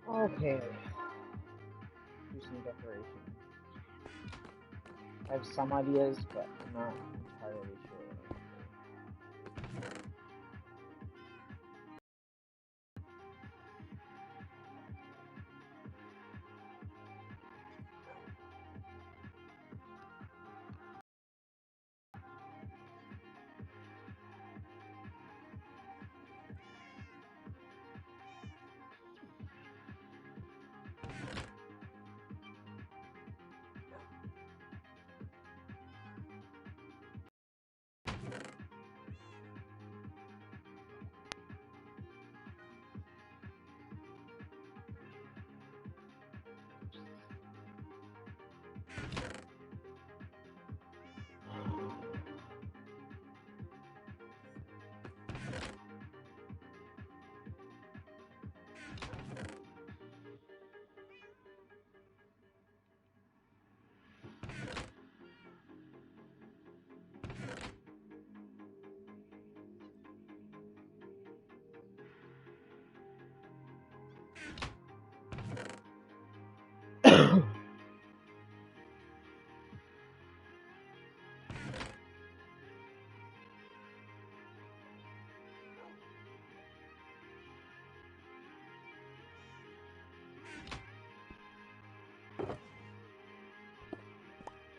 Okay. Do some decoration. I have some ideas, but I'm not entirely sure.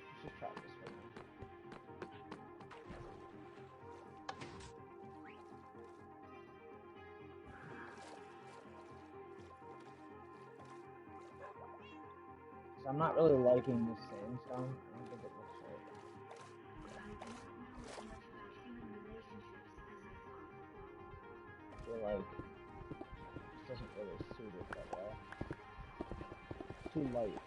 Let's just try this one. So I'm not really liking this sandstone. I don't think it looks right. I feel like this doesn't really suit it that well. It's too light.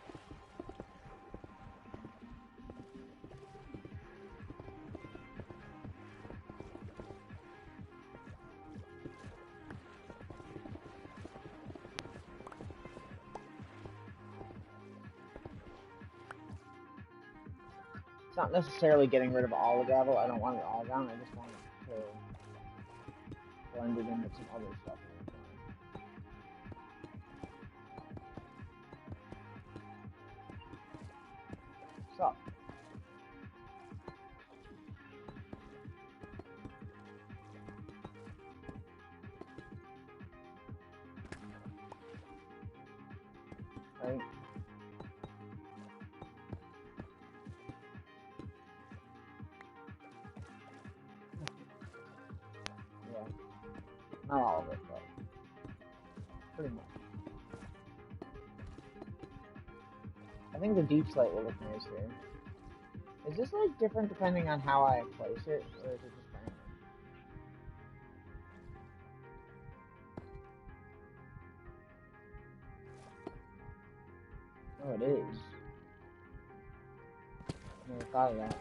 It's not necessarily getting rid of all the gravel. I don't want it all down. I just want it to blend it in with some other stuff. So, right? Yeah. Not all of it, but pretty much. I think the deep slate will look nice here. Is this like different depending on how I place it, or is it just random? Oh, it is. Never thought of that.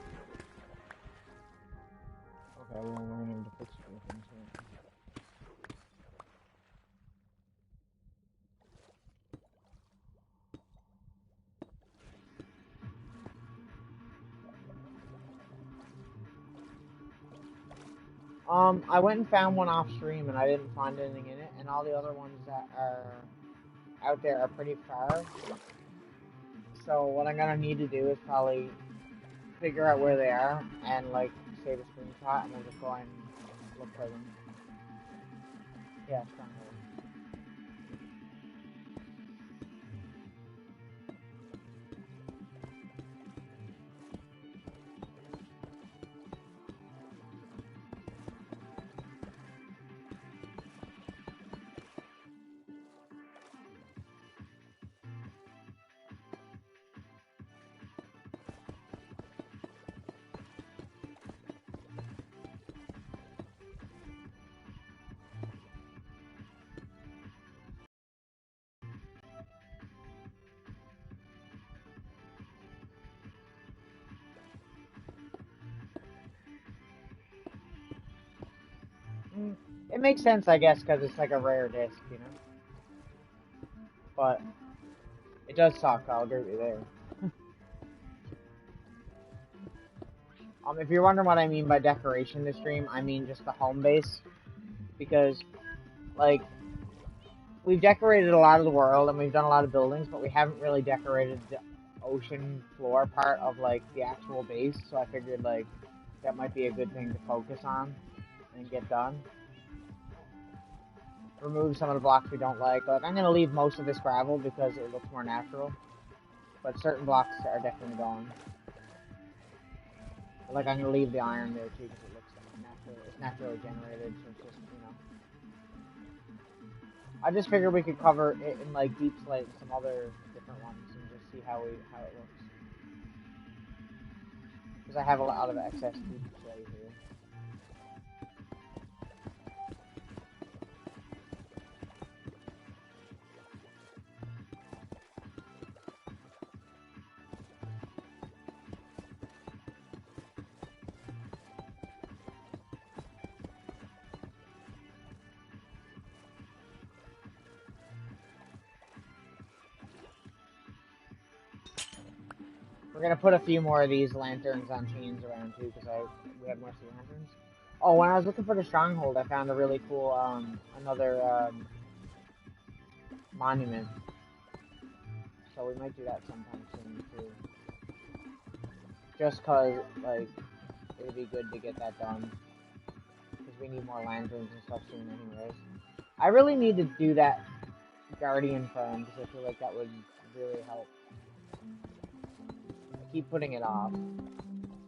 Okay, well, we're gonna have to fix a few things here. I went and found one off stream and I didn't find anything in it, and all the other ones that are out there are pretty far. So what I'm gonna need to do is probably figure out where they are and like save a screenshot and then just go and look for them. Yeah, Stronghold. It makes sense, I guess, because it's like a rare disc, you know? But it does suck, I'll agree with you there. If you're wondering what I mean by decoration this stream, I mean just the home base. Because, like, we've decorated a lot of the world and we've done a lot of buildings, but we haven't really decorated the ocean floor part of like the actual base. So I figured like that might be a good thing to focus on and get done. Remove some of the blocks we don't like. Like I'm gonna leave most of this gravel because it looks more natural, but certain blocks are definitely gone. Like I'm gonna leave the iron there too because it looks natural. It's naturally generated, so it's just I just figured we could cover it in like deep slate and some other different ones and just see how it looks. Because I have a lot of excess deep slate here. We're gonna put a few more of these lanterns on chains around too, because we have more sea lanterns. Oh, when I was looking for the stronghold, I found a really cool another monument. So we might do that sometime soon too. Just cause like it'd be good to get that done, because we need more lanterns and stuff soon, anyways. I really need to do that Guardian farm because I feel like that would really help. I keep putting it off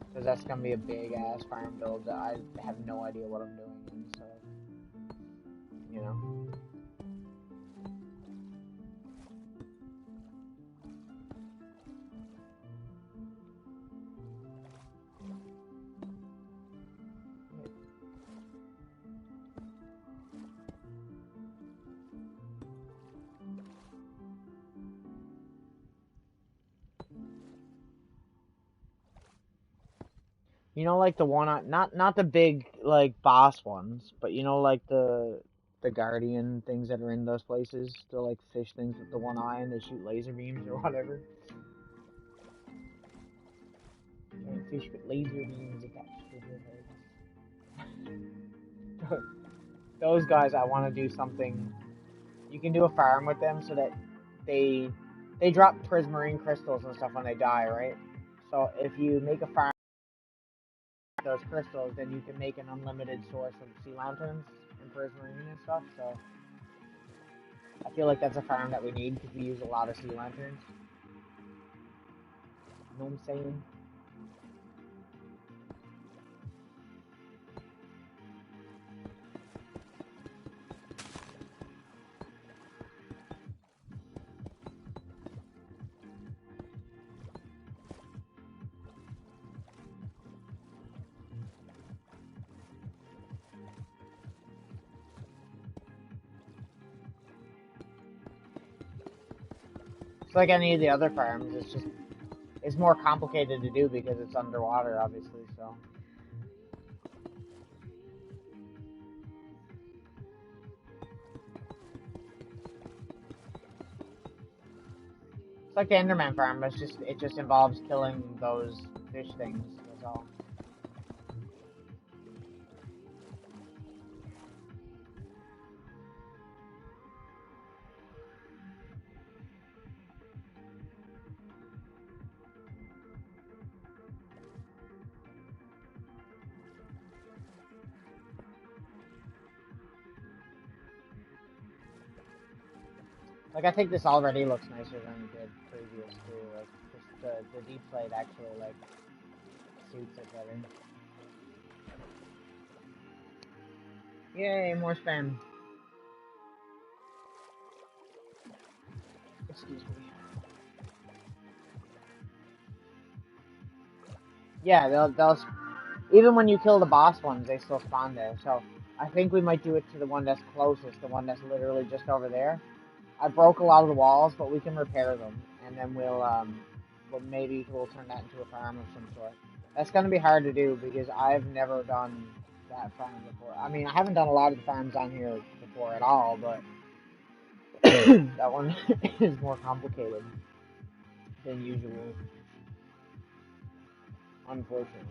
because that's gonna be a big ass farm build that I have no idea what I'm doing in, so you know. You know, like the one on not the big like boss ones, but you know, like the guardian things that are in those places. They're like fish things with the one eye and they shoot laser beams or whatever. Giant fish with laser beams attached to their heads. Those guys, I want to do something. You can do a farm with them so that they drop prismarine crystals and stuff when they die, right? So if you make a farm those crystals, then you can make an unlimited source of sea lanterns and prismarine and stuff. So I feel like that's a farm that we need because we use a lot of sea lanterns. You know what I'm saying? It's like any of the other farms. It's more complicated to do because it's underwater, obviously. So. It's like the Enderman farm, but it just involves killing those fish things. That's all. Like I think this already looks nicer than it did previous to. Like just the deep slate actually like suits it better. Yay, more spam. Excuse me. Yeah, they'll even when you kill the boss ones, they still spawn there. So I think we might do it to the one that's closest, the one that's literally just over there. I broke a lot of the walls, but we can repair them, and then well, maybe we'll turn that into a farm of some sort. That's gonna be hard to do because I've never done that farm before. I mean, I haven't done a lot of the farms on here before at all, but that one is more complicated than usual, unfortunately.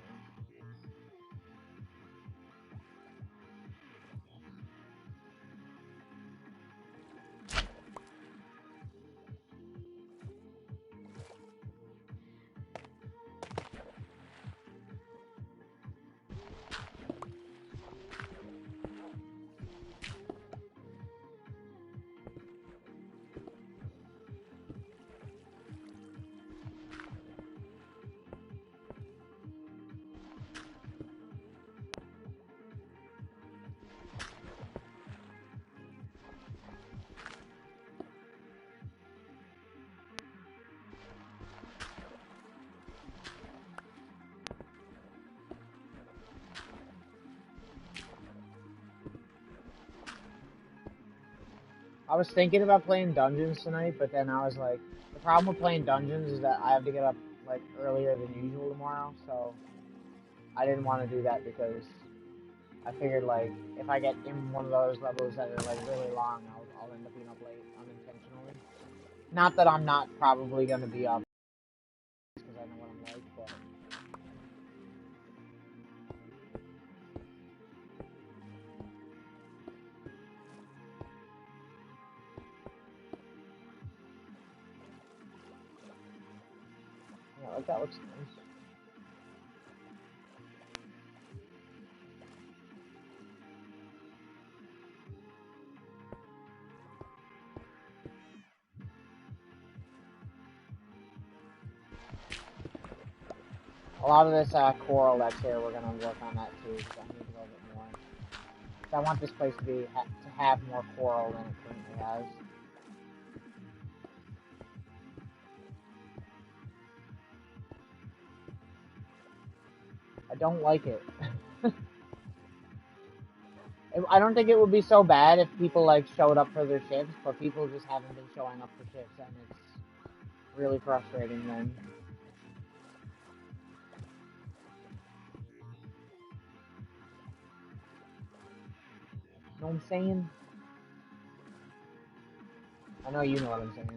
I was thinking about playing Dungeons tonight, but then I was like, the problem with playing Dungeons is that I have to get up like earlier than usual tomorrow, so I didn't want to do that because I figured like if I get in one of those levels that are like really long, I'll end up being up late unintentionally. Not that I'm not probably gonna be up because I know what I'm like, but yeah, like that looks nice. A lot of this coral that's here, we're gonna work on that too because I need a little bit more. So I want this place to be to have more coral than it currently has. I don't like it. I don't think it would be so bad if people like showed up for their shifts, but people just haven't been showing up for shifts, and it's really frustrating then. You know what I'm saying? I know you know what I'm saying.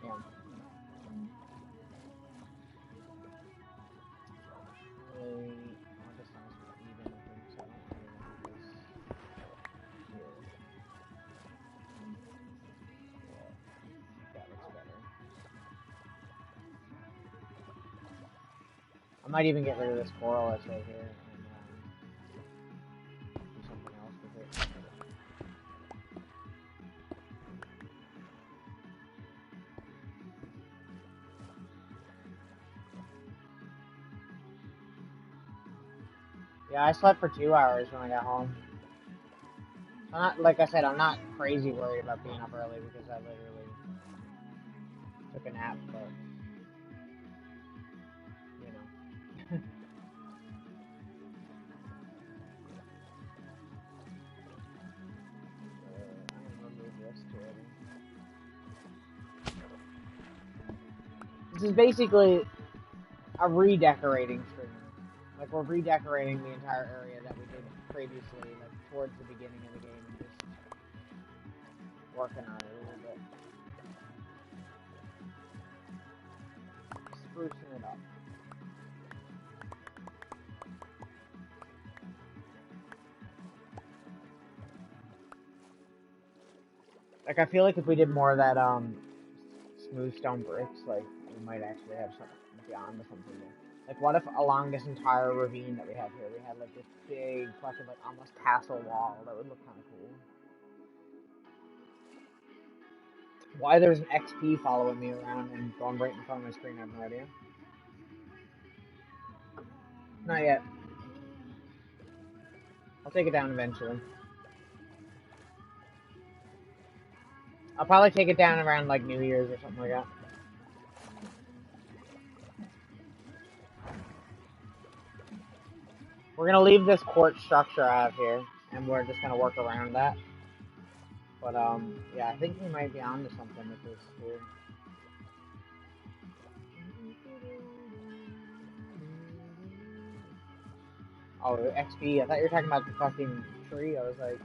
Yeah. This sounds more even, I think, so I don't really want this here. Yeah, that looks better. I might even get rid of this coral that's right here and do something else with it. Yeah, I slept for 2 hours when I got home. I'm not, like I said, I'm not crazy worried about being up early because I literally took a nap, but, you know. I'm gonna remove this too. This is basically a redecorating stream. Like, we're redecorating the entire area that we did previously, like, towards the beginning of the game, and just working on it a little bit. Sprucing it up. Like, I feel like if we did more of that, smooth stone bricks, like, we might actually have something beyond something there. Like, what if along this entire ravine that we have here, we had, like, this big, fucking, like, almost castle wall? That would look kind of cool. Why there's an XP following me around and going right in front of my screen, I have no idea. Not yet. I'll take it down eventually. I'll probably take it down around, like, New Year's or something like that. We're gonna leave this quartz structure I have here, and we're just gonna work around that. But yeah, I think we might be onto something with this here. Oh, XP. I thought you were talking about the fucking tree. I was like,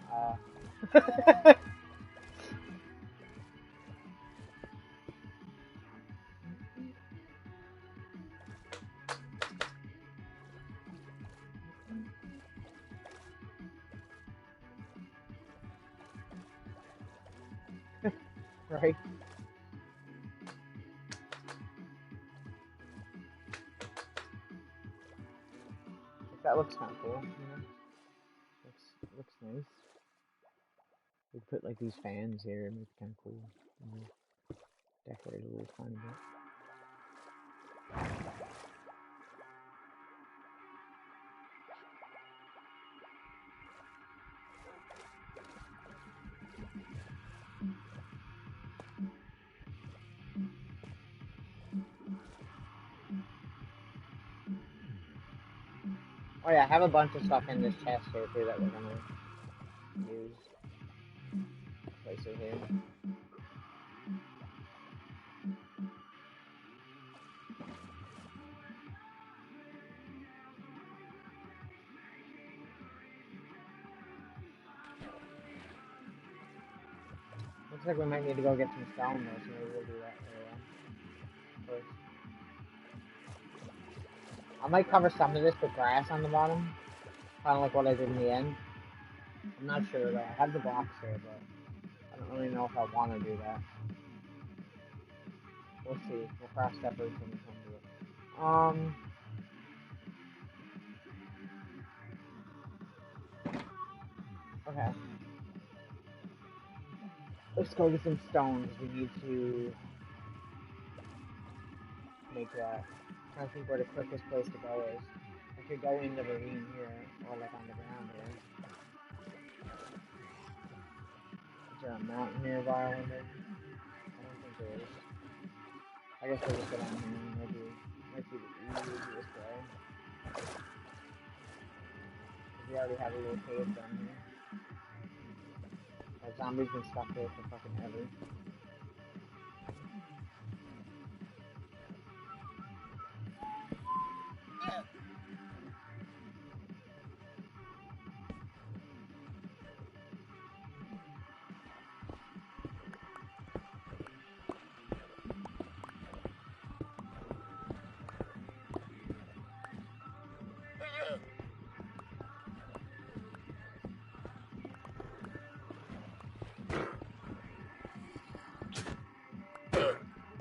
right? That looks kind of cool, you know? Looks nice. We could put like these fans here and it's kind of cool. You know? Decorate a little tiny bit. Oh yeah, I have a bunch of stuff in this chest here too that we're gonna use. Place it here. Looks like we might need to go get some stone though, so maybe we'll do that first. I might cover some of this with grass on the bottom, kind of like what I did in the end. I'm not sure though. I have the blocks here, but I don't really know if I want to do that. We'll see. We'll cross that bridge when we come to it. Okay. Let's go get some stones. We need to make that. I'm trying to think where the quickest place to go is. I could go in the ravine here, or like on the ground here. Is there a mountain nearby? I wonder. I don't think there is. I guess we'll just go down here and maybe might be the easiest way. We already have a little cave down here. That zombie's been stuck there for fucking ever.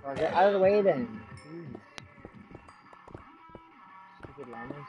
Or get out of the way then. Jeez. Stupid llamas.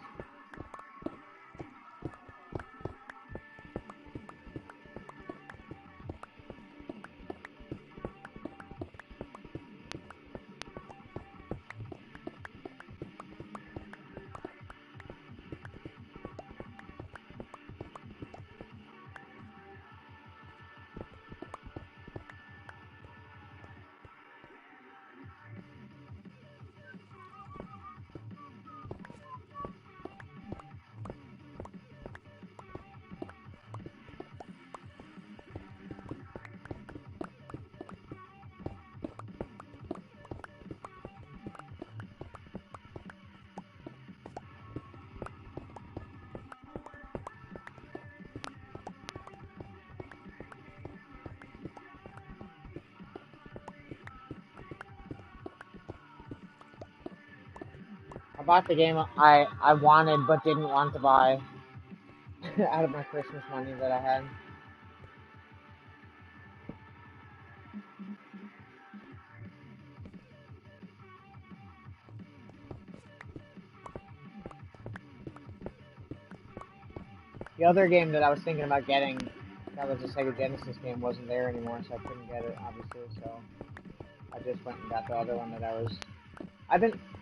I bought the game I wanted but didn't want to buy out of my Christmas money that I had. The other game that I was thinking about getting, that was a Sega Genesis game, wasn't there anymore, so I couldn't get it, obviously, so I just went and got the other one that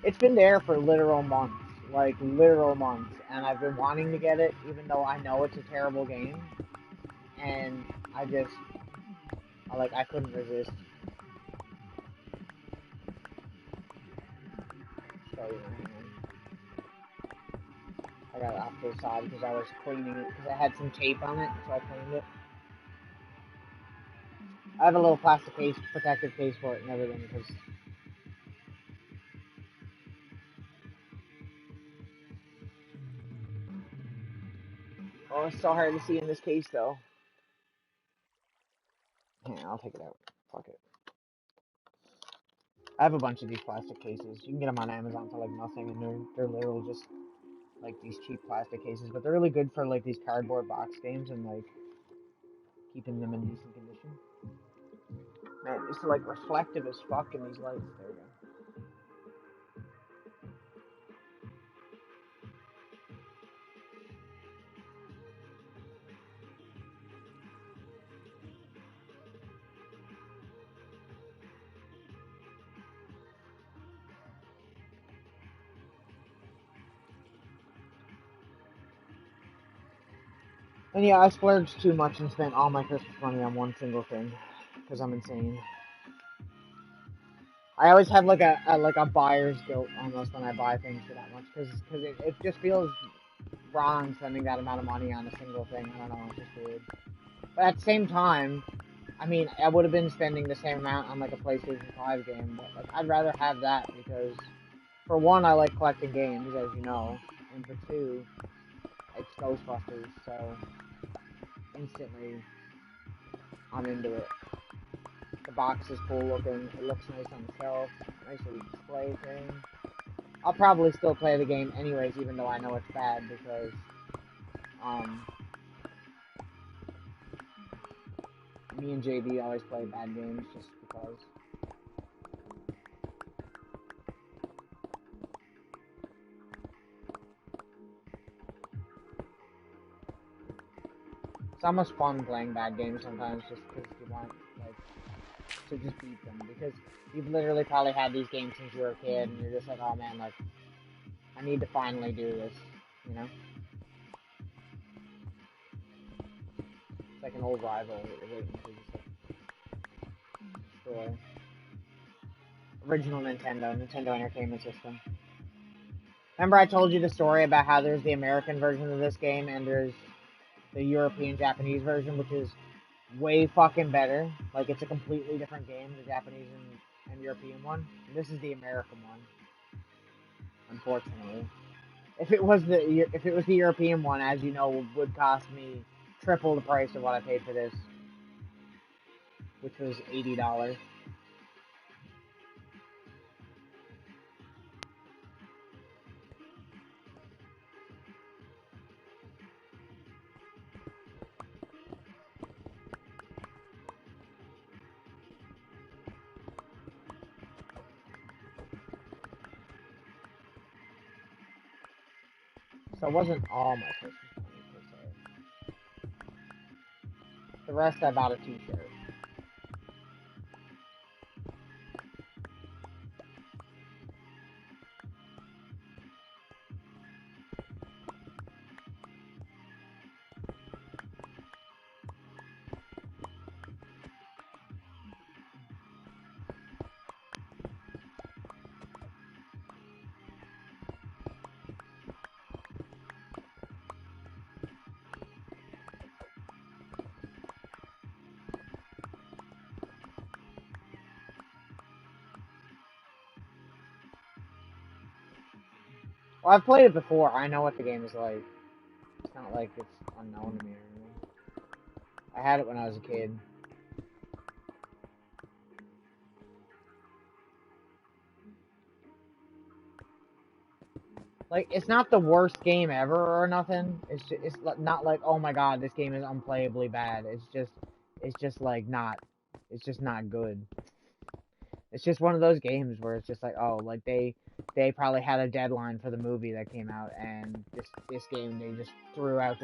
it's been there for literal months, like literal months, and I've been wanting to get it, even though I know it's a terrible game, and I couldn't resist. So, I got it off to the side because I was cleaning it because I had some tape on it, so I cleaned it. I have a little plastic case, protective case for it and everything because. Oh, it's so hard to see in this case though. Yeah, I'll take it out. Fuck it. I have a bunch of these plastic cases. You can get them on Amazon for like nothing, and they're literally just like these cheap plastic cases, but they're really good for like these cardboard box games and like keeping them in decent condition. Man, it's like reflective as fuck in these lights. There we go. And yeah, I splurged too much and spent all my Christmas money on one single thing because I'm insane. I always have like a buyer's guilt almost when I buy things for that much because it just feels wrong spending that amount of money on a single thing. I don't know, it's just weird. But at the same time, I mean, I would have been spending the same amount on like a PlayStation 5 game, but like I'd rather have that because for one, I like collecting games, as you know, and for two, it's Ghostbusters, so instantly I'm into it. The box is cool looking, it looks nice on the shelf, nice little display thing. I'll probably still play the game anyways, even though I know it's bad because, me and JB always play bad games just because. It's almost fun playing bad games sometimes just because you want, like, to just beat them. Because you've literally probably had these games since you were a kid and you're just like, oh man, like, I need to finally do this, you know? It's like an old rival waiting to just, like, destroy. Original Nintendo Entertainment System. Remember I told you the story about how there's the American version of this game and there's the European Japanese version, which is way fucking better. Like, it's a completely different game, the Japanese and European one. And this is the American one, unfortunately. If it was the European one, as you know, would cost me triple the price of what I paid for this, which was $80. So it wasn't all my Christmas money per se. The rest I bought a T-shirt. Well, I've played it before. I know what the game is like. It's not like it's unknown to me or anything. I had it when I was a kid. Like, it's not the worst game ever or nothing. It's not like, oh my god, this game is unplayably bad. It's just like not, it's just not good. It's just one of those games where it's just like, oh, like they probably had a deadline for the movie that came out, and this game they just threw out.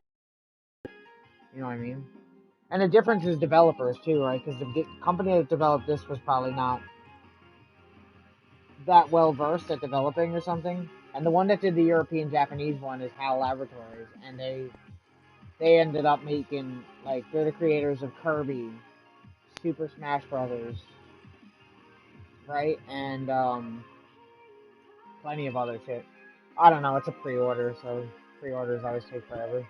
You know what I mean? And the difference is developers too, right? Because the company that developed this was probably not that well versed at developing or something. And the one that did the European Japanese one is HAL Laboratories, and they ended up making, like, they're the creators of Kirby, Super Smash Brothers, right? And plenty of other shit. I don't know, it's a pre-order, so Pre-orders always take forever.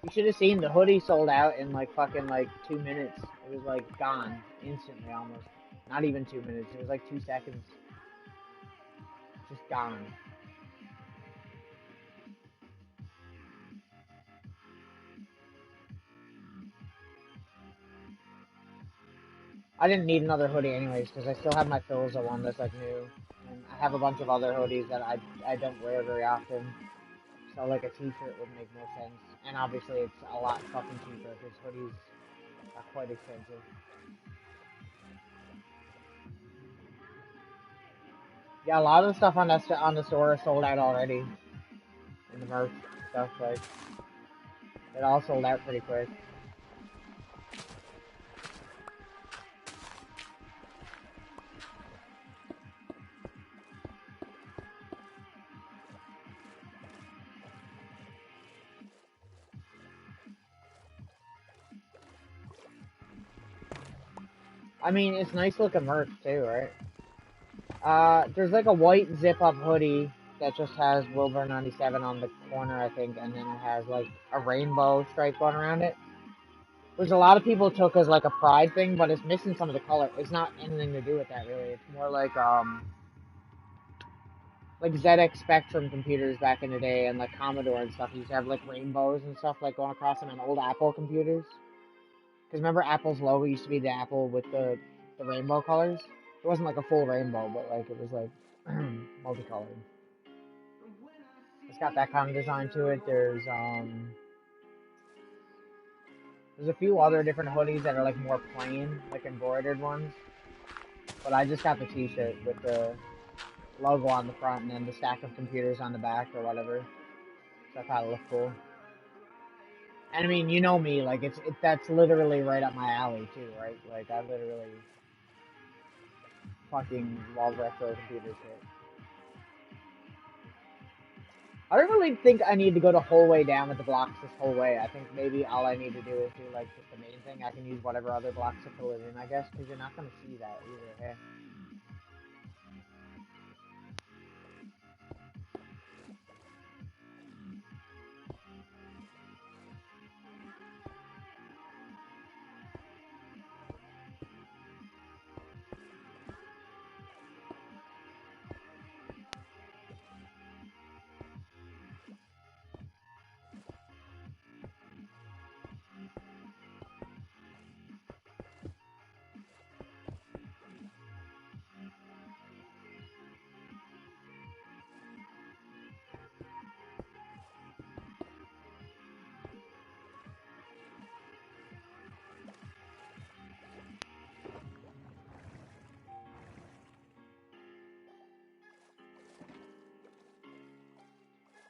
You should have seen the hoodie sold out in like fucking like 2 minutes. It was like gone instantly almost. Not even 2 minutes. It was like 2 seconds. Just gone. I didn't need another hoodie anyways because I still have my Philza one that's like new. And I have a bunch of other hoodies that I don't wear very often. So like a t-shirt would make more sense. And obviously it's a lot fucking cheaper because hoodies are quite expensive. Yeah, a lot of the stuff on the store is sold out already. In the merch stuff, like it all sold out pretty quick. I mean, it's nice looking merch too, right? There's like a white zip-up hoodie that just has Wilbur 97 on the corner, I think, and then it has like a rainbow stripe going around it, which a lot of people took as like a pride thing, but it's missing some of the color. It's not anything to do with that really. It's more like ZX Spectrum computers back in the day and like Commodore and stuff used to have like rainbows and stuff like going across them on old Apple computers. Because remember Apple's logo used to be the apple with the rainbow colors? It wasn't like a full rainbow, but like it was like multicolored. It's got that kind of design to it. There's a few other different hoodies that are like more plain, like embroidered ones. But I just got the t-shirt with the logo on the front and then the stack of computers on the back or whatever. So I thought it looked cool. And I mean, you know me, like that's literally right up my alley too, right? Like I literally fucking love retro computer shit. I don't really think I need to go the whole way down with the blocks this whole way. I think maybe all I need to do is do like just the main thing. I can use whatever other blocks to fill it in, I guess, because you're not gonna see that either. Eh?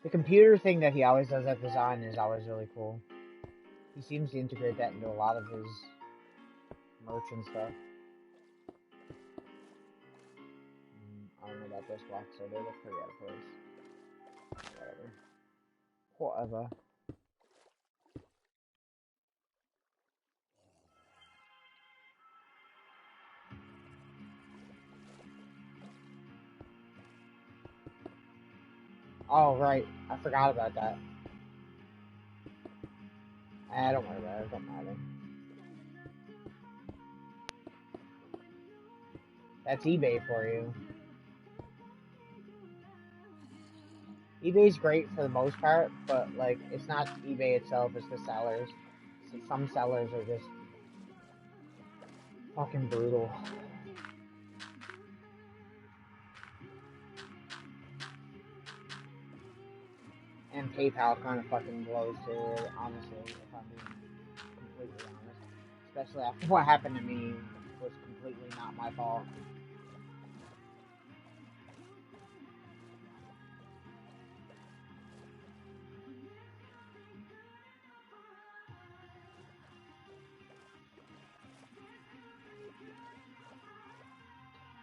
The computer thing that he always does at design is always really cool. He seems to integrate that into a lot of his merch and stuff. I don't know about those blocks, so they look pretty out of place. Whatever. Oh, right. I forgot about that. Don't worry about it. It don't matter. That's eBay for you. eBay's great for the most part, but like it's not eBay itself, it's the sellers. So some sellers are just fucking brutal. And PayPal kind of fucking blows too, honestly, if I'm being completely honest. Especially after what happened to me was completely not my fault.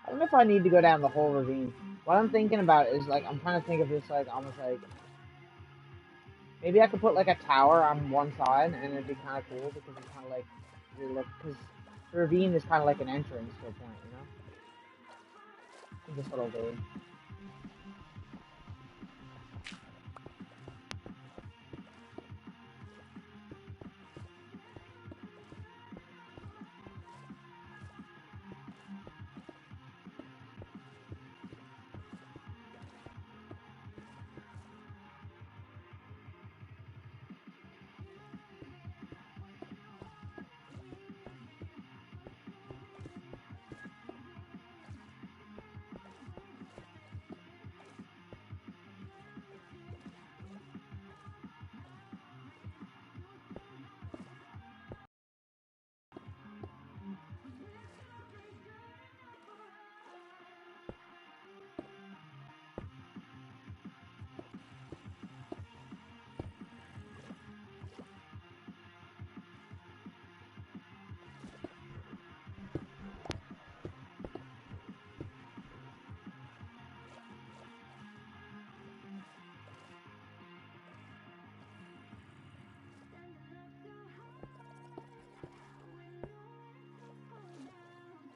I don't know if I need to go down the whole ravine. What I'm thinking about is like I'm trying to think of this like almost like Maybe I could put like a tower on one side, and it'd be kind of cool because it's kind of like you look because the ravine is kind of like an entrance to a point, you know. This little dude.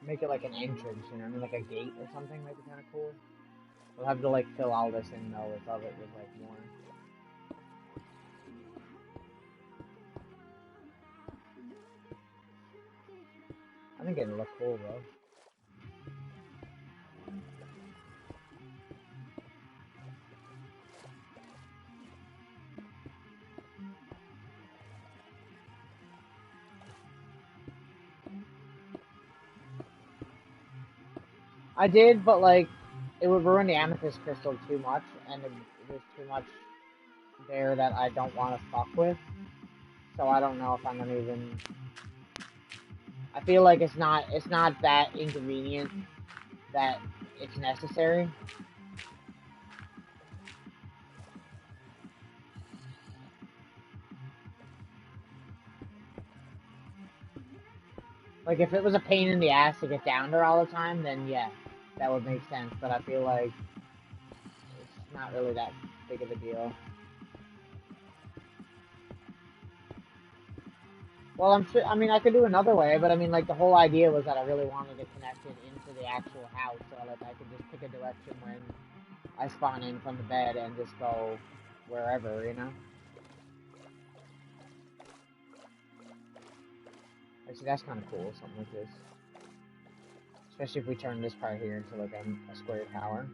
Make it like an entrance, you know, I mean, like a gate or something might be kind of cool. We'll have to like fill all this in though with of it with like more. I think it'll look cool, bro. I did, but like, it would ruin the amethyst crystal too much, and there's too much there that I don't want to fuck with. So I don't know if I'm gonna even. I feel like it's not that inconvenient that it's necessary. Like if it was a pain in the ass to get down there all the time, then yeah, that would make sense. But I feel like it's not really that big of a deal. Well, I mean, I could do another way, but I mean, like the whole idea was that I really wanted to connect it into the actual house, so like I could just pick a direction when I spawn in from the bed and just go wherever, you know. Actually, that's kind of cool, something like this. Especially if we turn this part here into like a square tower.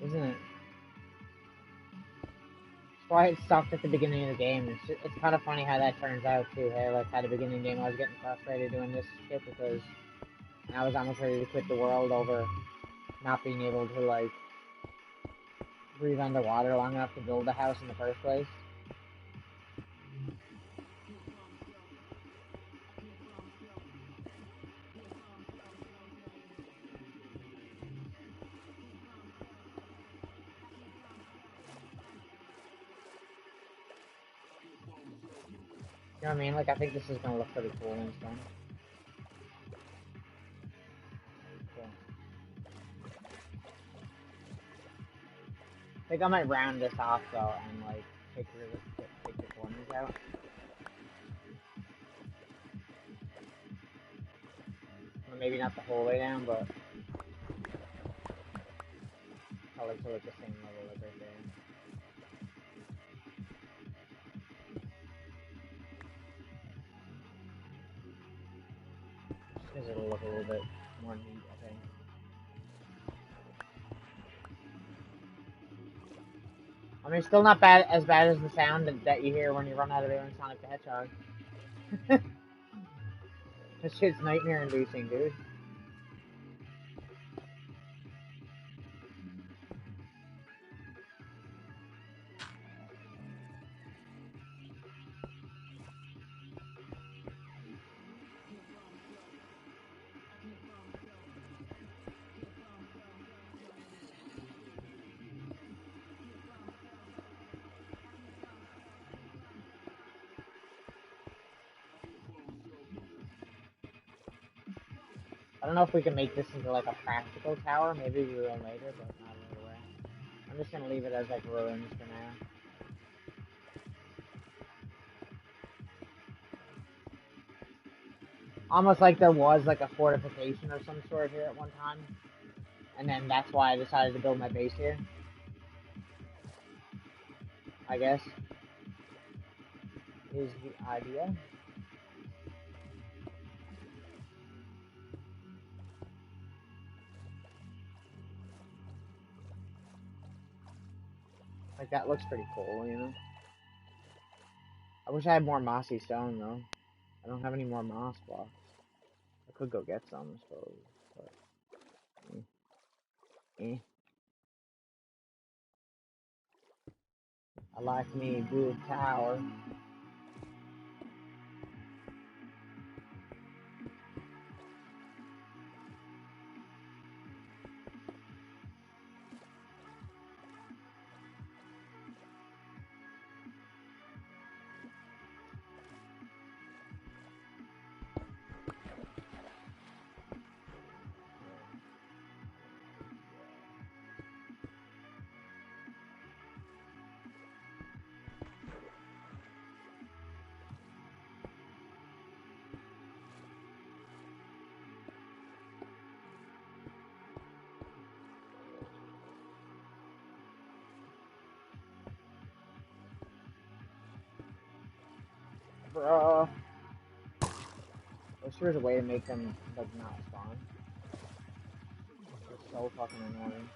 Isn't it? That's why it stopped at the beginning of the game. It's kind of funny how that turns out too. Hey, like at the beginning of the game, I was getting frustrated doing this shit because I was almost ready to quit the world over not being able to like breathe underwater long enough to build the house in the first place. You know what I mean? Like, I think this is gonna look pretty cool when it's done. Cool. I think I might round this off though and like take the corners out. Or maybe not the whole way down, but color to like the same level like right there. Just because it'll look a little bit more neat, I think. I mean, still not bad as bad as the sound that you hear when you run out of air in Sonic the Hedgehog. This shit's nightmare inducing, dude. I don't know if we can make this into like a practical tower. Maybe we will later, but not right away. I'm just gonna leave it as like ruins for now. Almost like there was like a fortification of some sort here at one time. And then that's why I decided to build my base here. I guess. Is the idea. Like, that looks pretty cool, you know? I wish I had more mossy stone, though. I don't have any more moss blocks. I could go get some, I suppose. But, I like me a good tower. Bruh. I wish there was a way to make them, like, not spawn. It's so fucking annoying.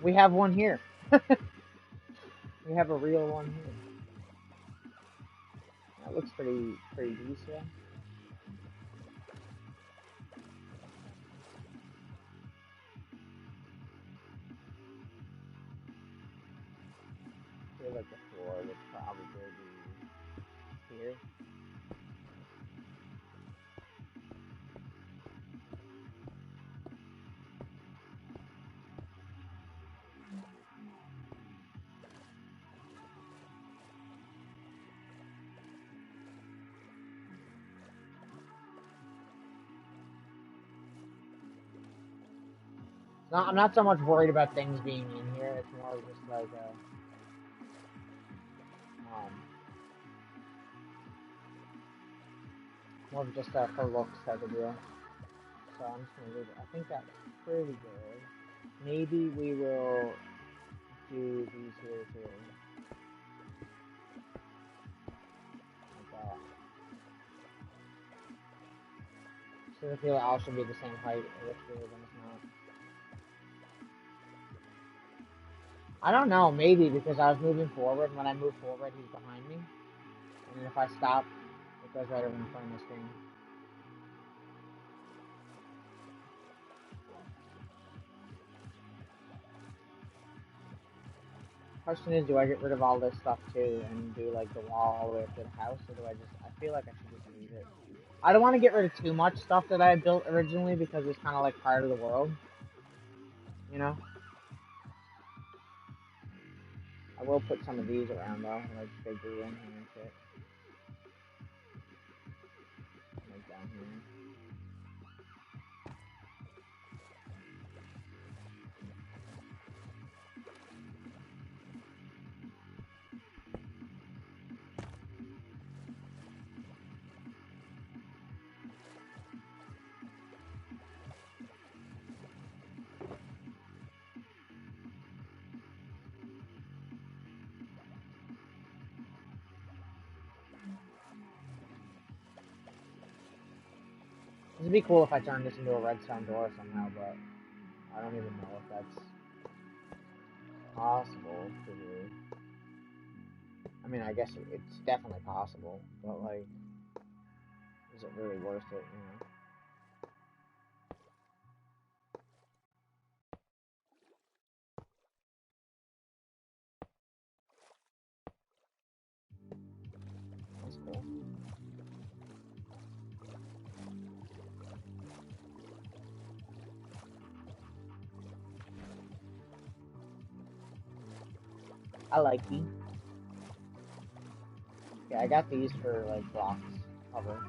We have one here. We have a real one here. That looks pretty decent. I feel like the floor would probably be here. No, I'm not so much worried about things being in here. It's more just like more of just a for looks type of deal. So I'm just gonna leave it. I think that's pretty good. Maybe we will do these here too. Like that. So I feel it all should be the same height, which weird when it's not. I don't know, maybe because I was moving forward, and when I move forward, he's behind me. And then if I stop, it goes right over in front of my screen. Question is, do I get rid of all this stuff too and do like the wall all the way up to the house, or do I just? I feel like I should just leave it. I don't want to get rid of too much stuff that I built originally because it's kind of like part of the world, you know. I will put some of these around though, like they grew in here and shit. Like down here. It'd be cool if I turned this into a redstone door somehow, but I don't even know if that's possible to do. I mean, I guess it's definitely possible, but like, is it really worth it, you know? That's cool. I like these. Yeah, I got these for like blocks cover.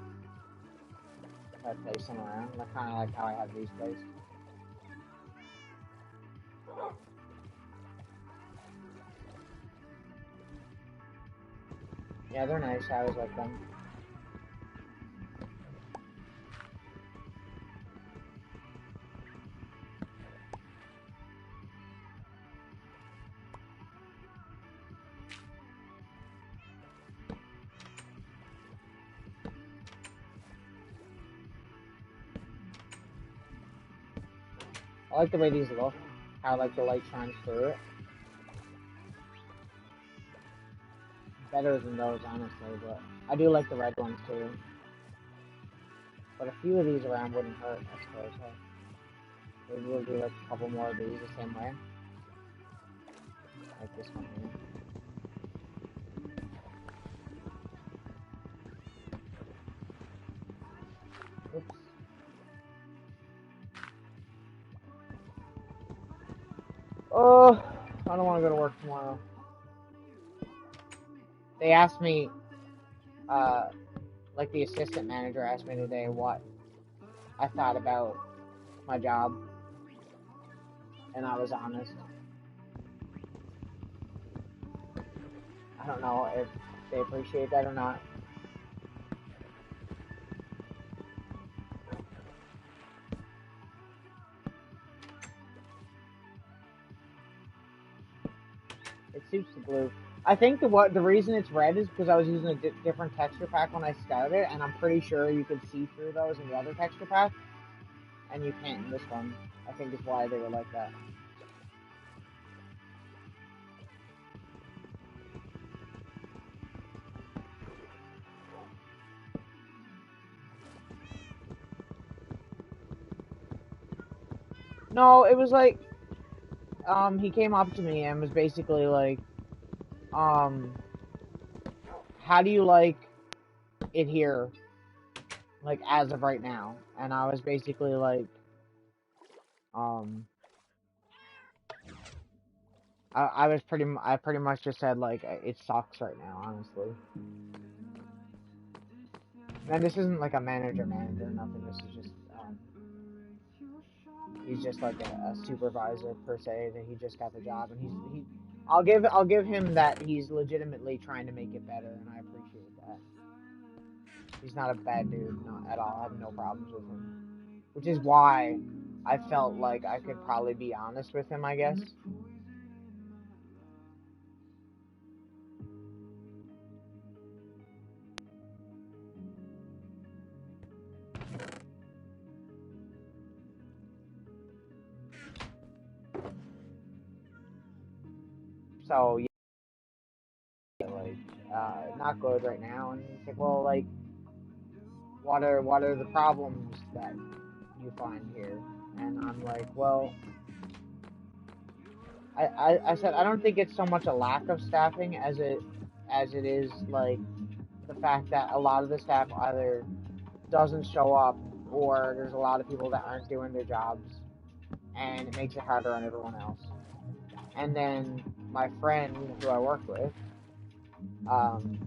If I place them around, I kind of like how I have these placed. Yeah, they're nice. I always like them. I like the way these look. How like the light shines through it. Better than those, honestly, but I do like the red ones too. But a few of these around wouldn't hurt, I suppose. Hey? Maybe we'll do like a couple more of these the same way. Like this one here. Oops. Oh, I don't want to go to work tomorrow. They asked me, like the assistant manager asked me today what I thought about my job, and I was honest. I don't know if they appreciate that or not. It suits the blue. I think the reason it's red is because I was using a different texture pack when I started, and I'm pretty sure you could see through those in the other texture pack, and you can't in this one. I think is why they were like that. No, it was like, he came up to me and was basically like, how do you like it here, like as of right now? And I was basically like, um, I pretty much just said like it sucks right now, honestly. And this isn't like a manager, nothing. This is just, he's just like a supervisor per se. That he just got the job, and I'll give him that he's legitimately trying to make it better, and I appreciate that. He's not a bad dude, not at all. I have no problems with him, which is why I felt like I could probably be honest with him, I guess. So yeah, like not good right now. And he's like, well, like, what are the problems that you find here? And I'm like, well, I said I don't think it's so much a lack of staffing as it is like the fact that a lot of the staff either doesn't show up or there's a lot of people that aren't doing their jobs, and it makes it harder on everyone else. And then my friend who I work with, um,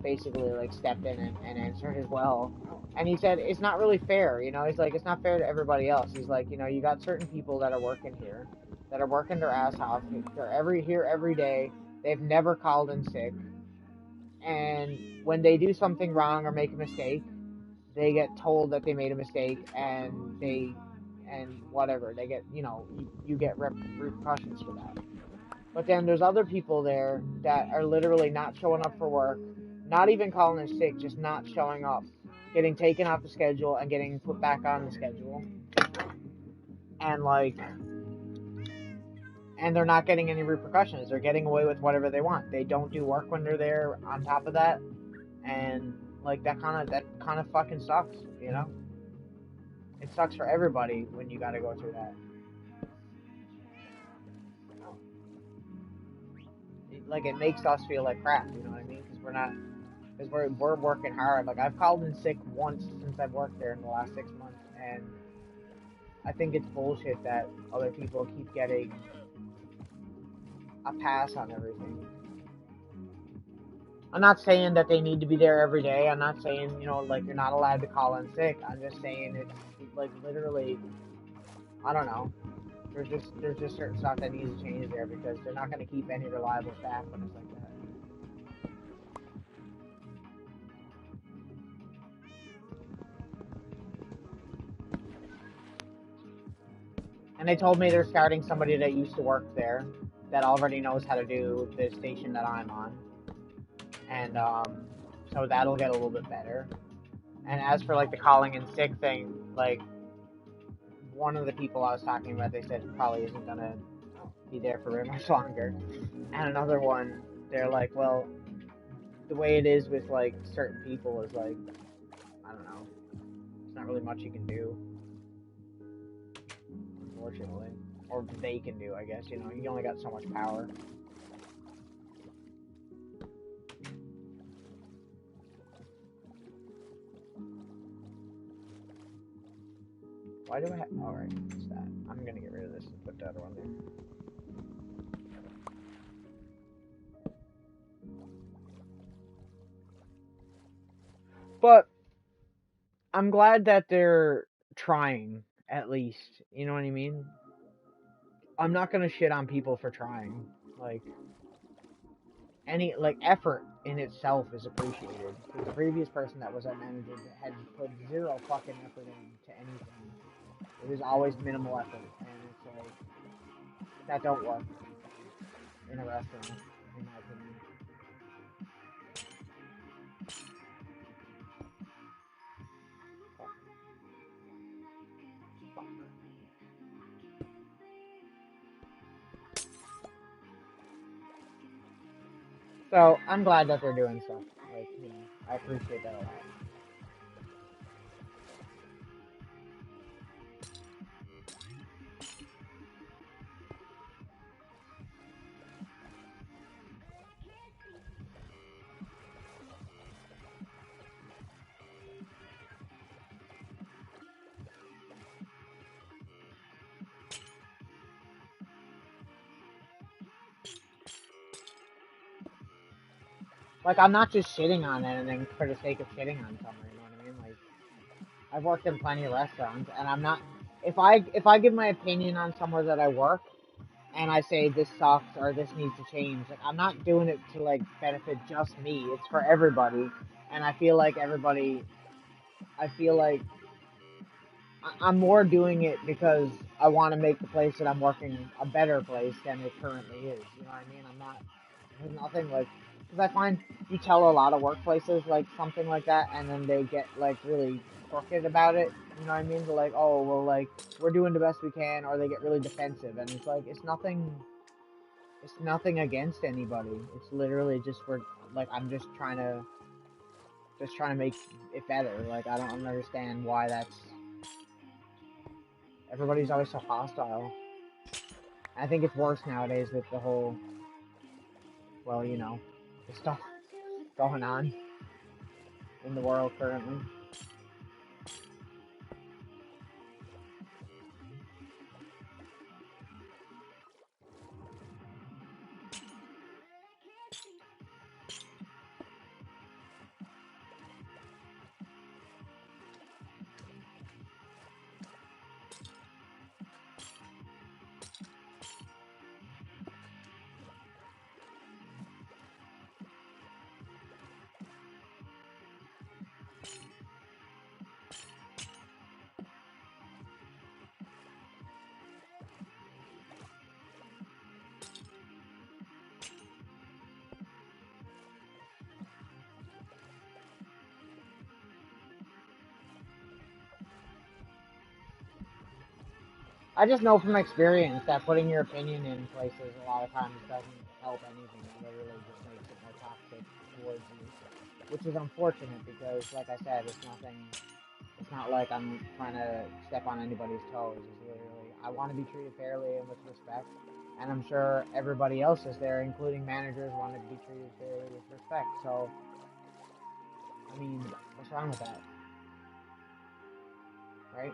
basically like stepped in and answered as well. And he said it's not really fair, you know. He's like, it's not fair to everybody else. He's like, you know, you got certain people that are working here, that are working their ass off. They're here every day. They've never called in sick, and when they do something wrong or make a mistake, they get told that they made a mistake, and whatever they get, you know, you get repercussions for that. But then there's other people there that are literally not showing up for work, not even calling in sick, just not showing up. getting taken off the schedule and getting put back on the schedule, and like, and they're not getting any repercussions. They're getting away with whatever they want. They don't do work when they're there. On top of that, and like that kind of fucking sucks. You know, it sucks for everybody when you got to go through that. Like it makes us feel like crap. You know what I mean? Because we're not. Because we're working hard. Like I've called in sick once since I've worked there in the last 6 months, and I think it's bullshit that other people keep getting a pass on everything. I'm not saying that they need to be there every day. I'm not saying, you know, like you're not allowed to call in sick. I'm just saying it's like literally, I don't know. There's just certain stuff that needs to change there because they're not going to keep any reliable staff when it's like that. And they told me they're starting somebody that used to work there that already knows how to do the station that I'm on. And so that'll get a little bit better. And as for like the calling in sick thing, like one of the people I was talking about, they said probably isn't gonna be there for very much longer. And another one, they're like, well, the way it is with like certain people is like, I don't know, it's not really much you can do, unfortunately, or they can do, I guess. You know, you only got so much power. Why do I have... Alright, what's that? I'm gonna get rid of this and put the other one there. But I'm glad that they're trying, at least. You know what I mean? I'm not gonna shit on people for trying. Like, any, like, effort in itself is appreciated. Because the previous person that was our manager had put zero fucking effort into anything. It was always minimal effort, and it's like, that don't work in a restaurant, in my opinion. So, I'm glad that they're doing stuff. Like, you know, I appreciate that a lot. Like, I'm not just shitting on anything for the sake of shitting on somewhere, you know what I mean? Like, I've worked in plenty of restaurants, and I'm not... If I give my opinion on somewhere that I work, and I say this sucks or this needs to change, like, I'm not doing it to, like, benefit just me. It's for everybody, and I feel like everybody... I feel like I'm more doing it because I want to make the place that I'm working a better place than it currently is. You know what I mean? I'm not... There's nothing like... Because I find you tell a lot of workplaces like something like that, and then they get like really crooked about it. You know what I mean? They're like, oh, well, like we're doing the best we can, or they get really defensive, and it's like it's nothing. It's nothing against anybody. It's literally just we're like I'm just trying to make it better. Like I don't understand why that's... Everybody's always so hostile. I think it's worse nowadays with the whole, well, you know, the stuff going on in the world currently. I just know from experience that putting your opinion in places a lot of times doesn't help anything. It literally just makes it more toxic towards you, which is unfortunate because, like I said, it's nothing. It's not like I'm trying to step on anybody's toes. It's literally I want to be treated fairly and with respect, and I'm sure everybody else is there, including managers, want to be treated fairly with respect. So, I mean, what's wrong with that, right?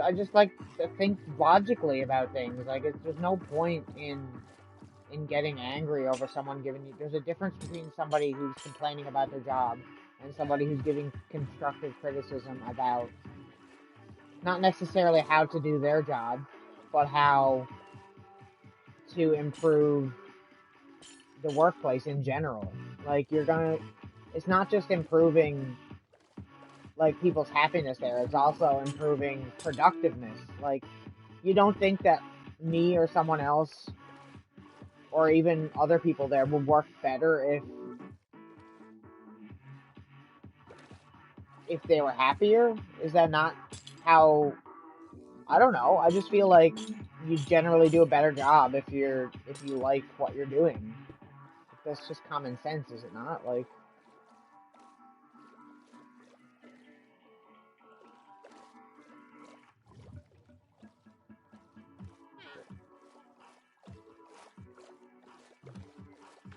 I just like to think logically about things. Like there's no point in getting angry over someone giving you. There's a difference between somebody who's complaining about their job and somebody who's giving constructive criticism about not necessarily how to do their job, but how to improve the workplace in general. Like it's not just improving like people's happiness there. It's also improving productiveness. Like you don't think that me or someone else or even other people there would work better if they were happier? Is that not how? I don't know. I just feel like you generally do a better job if you like what you're doing. That's just common sense, is it not? Like,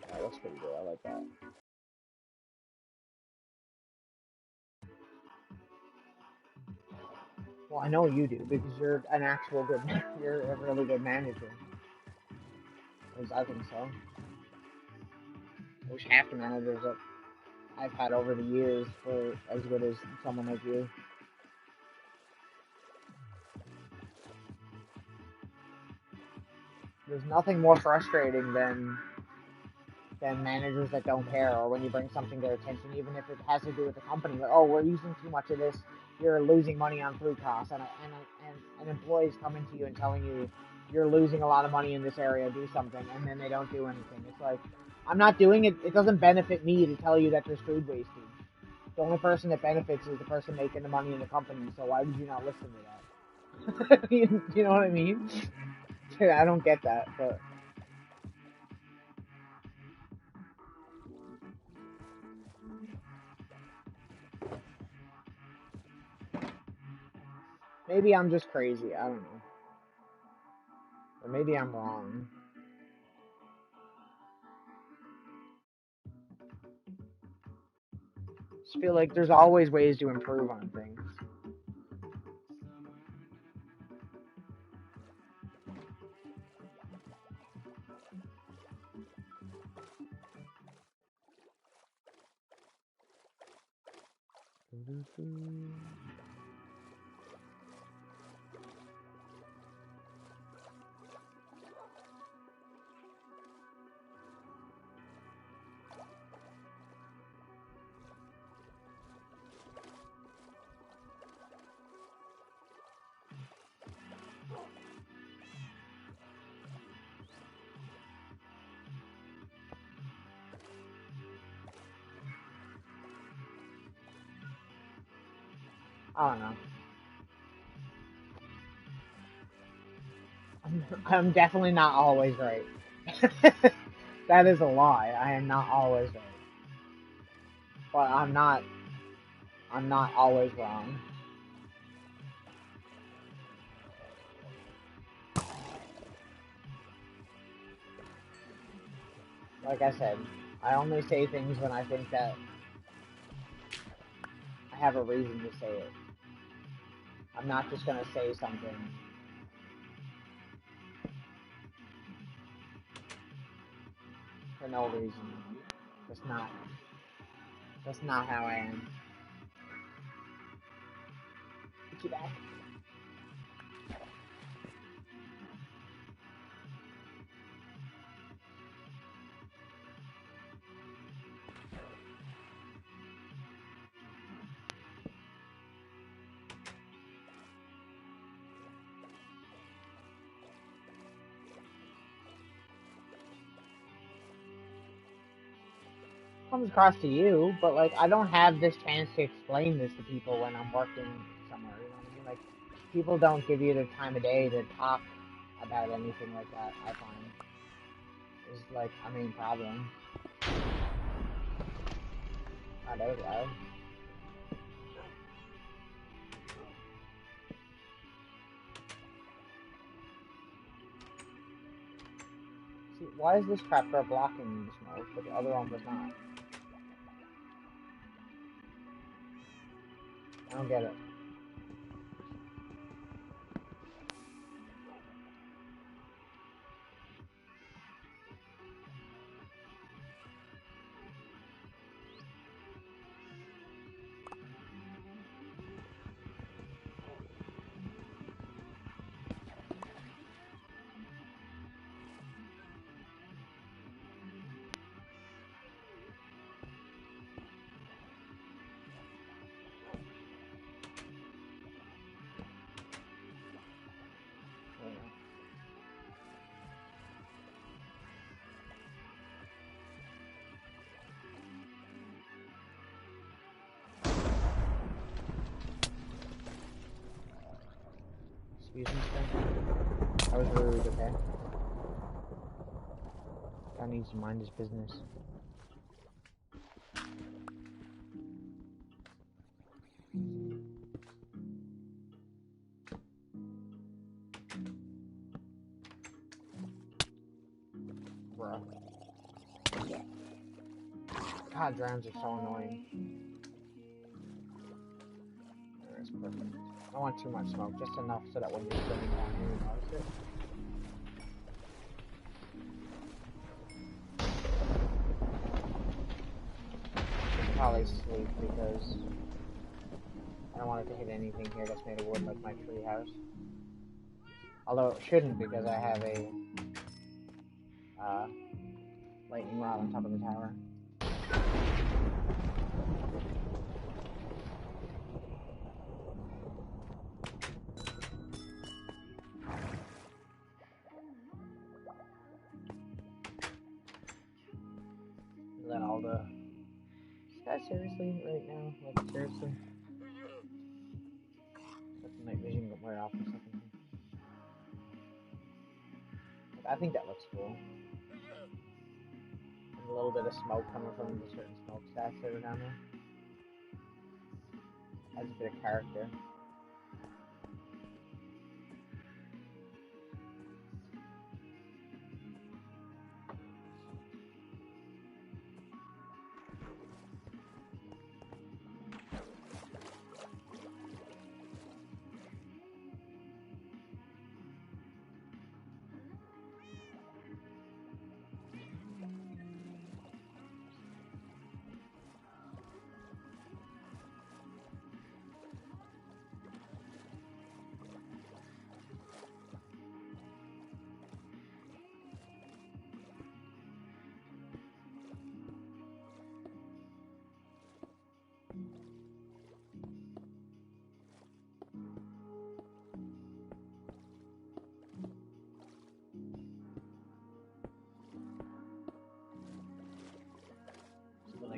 yeah, that's pretty good. I like that. Well, I know you do because you're an actual good. You're a really good manager. At least I think so. I wish half the managers that I've had over the years were as good as someone like you. There's nothing more frustrating than managers that don't care, or when you bring something to their attention, even if it has to do with the company. Like, oh, we're using too much of this. You're losing money on food costs, and employees coming to you and telling you you're losing a lot of money in this area. Do something, and then they don't do anything. It's like I'm not doing it. It doesn't benefit me to tell you that there's food wastage. The only person that benefits is the person making the money in the company. So why would you not listen to that? You know what I mean? I don't get that, but maybe I'm just crazy. I don't know, or maybe I'm wrong. Just feel like there's always ways to improve on things. I don't know. I'm definitely not always right. That is a lie. I am not always right, but I'm not always wrong. Like I said, I only say things when I think that I have a reason to say it. I'm not just gonna say something for no reason. That's not that's not how I am. you back. Comes across to you, but like I don't have this chance to explain this to people when I'm working somewhere. You know what I mean? Like people don't give you the time of day to talk about anything like that. I find is like a main problem. Not out loud. See, why is this trapdoor blocking the smoke, but the other one was not? I don't get it. Excuse me, sir. That was rude, okay? Guy needs to mind his business. Bruh. God, drones are so annoying. That's perfect. I don't want too much smoke, just enough so that when you're sitting down here, you notice it. Should probably sleep because I don't want it to hit anything here that's made of wood, like my tree house. Although it shouldn't because I have a lightning rod on top of the tower. Is that all the... Is that seriously right now? Like, seriously? Let the night vision wear off for a second. Like, I think that looks cool. And a little bit of smoke coming from the certain smokestacks that are down there. Adds a bit of character.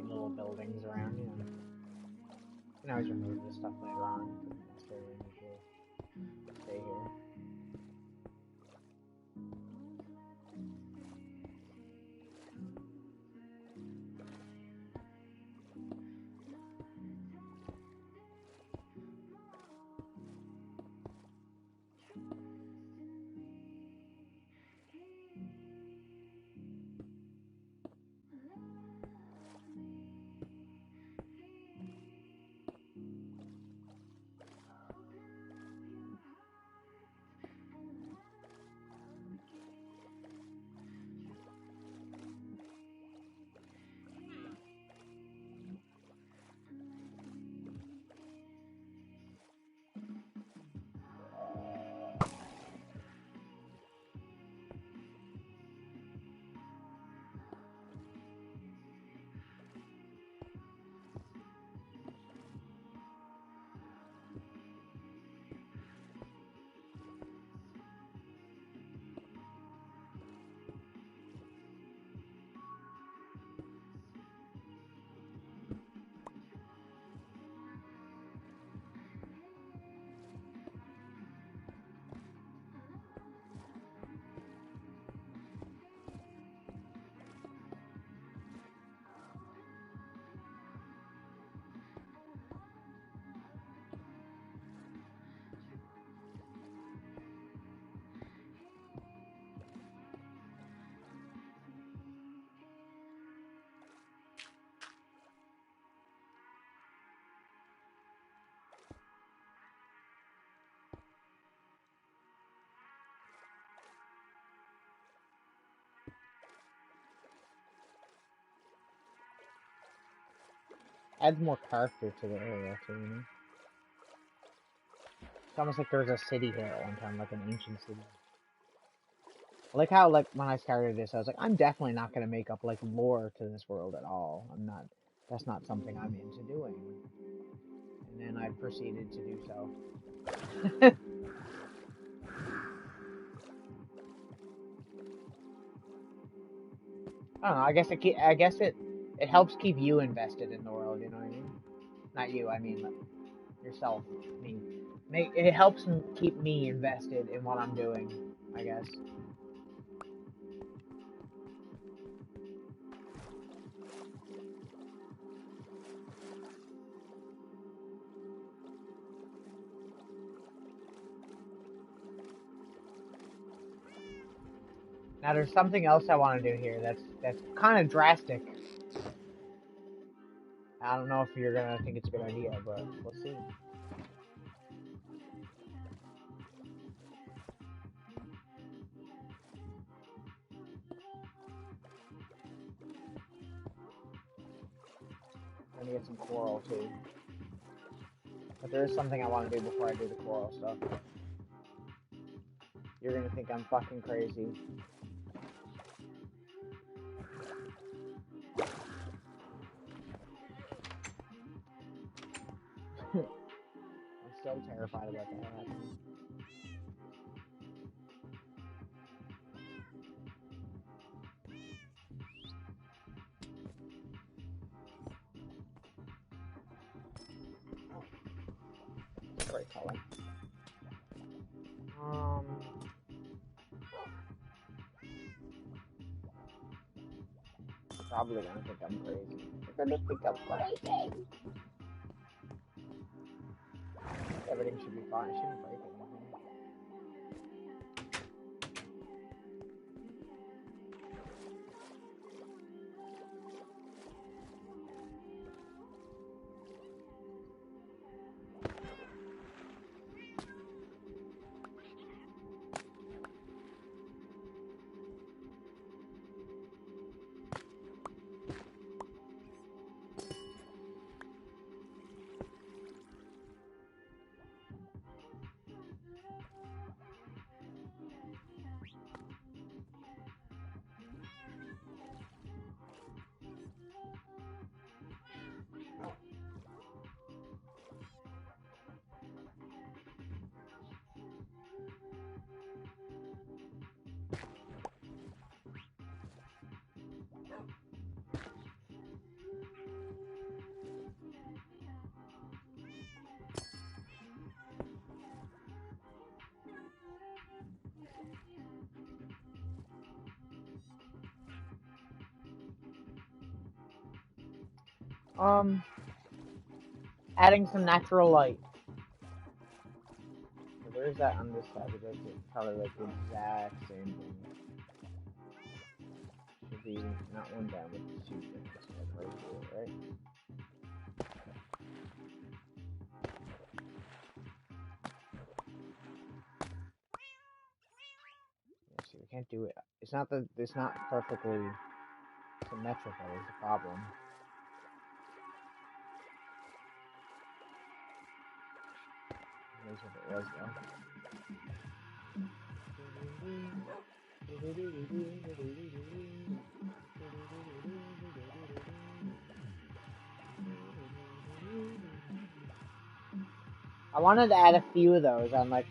Little buildings around, you know. You can always remove this stuff later on. Not necessarily need to stay here. adds more character to the area too, you know? It's almost like there was a city here at one time, like an ancient city. I like how, like, when I started this, I was like, I'm definitely not gonna make up, like, lore to this world at all. I'm not, that's not something I'm into doing. And then I proceeded to do so. I don't know, I guess it helps keep you invested in the world, you know what I mean? Not you, I mean, like, yourself, me. It helps keep me invested in what I'm doing, I guess. Now there's something else I want to do here that's kind of drastic. I don't know if you're gonna think it's a good idea, but we'll see. I'm gonna get some coral too. But there is something I want to do before I do the coral stuff. You're gonna think I'm fucking crazy. I'm so terrified about that happening. Great color. Probably gonna think I'm crazy. They're gonna think I'm crazy. Everything should be fine. It shouldn't break anything. Adding some natural light. So there's that on this side, but that's probably like the exact same thing. Should be not one down, but two things right here, right? Yeah, see, we can't do it. It's not perfectly symmetrical is the problem. Here's what it was though. I wanted to add a few of those on like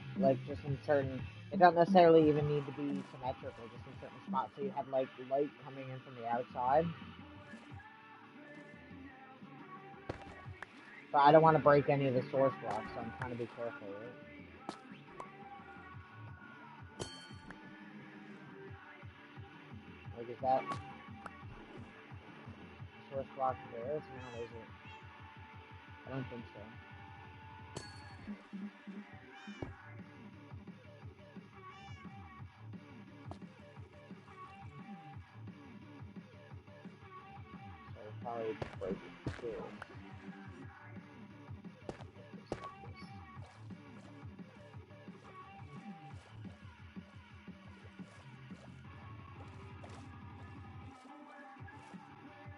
just in certain. It don't necessarily even need to be symmetrical, just in certain spots. So you have like light coming in from the outside. But I don't want to break any of the source blocks, so I'm trying to be careful, right? Like, is that source block there? It's not, is it? I don't think so. So I'll probably break this.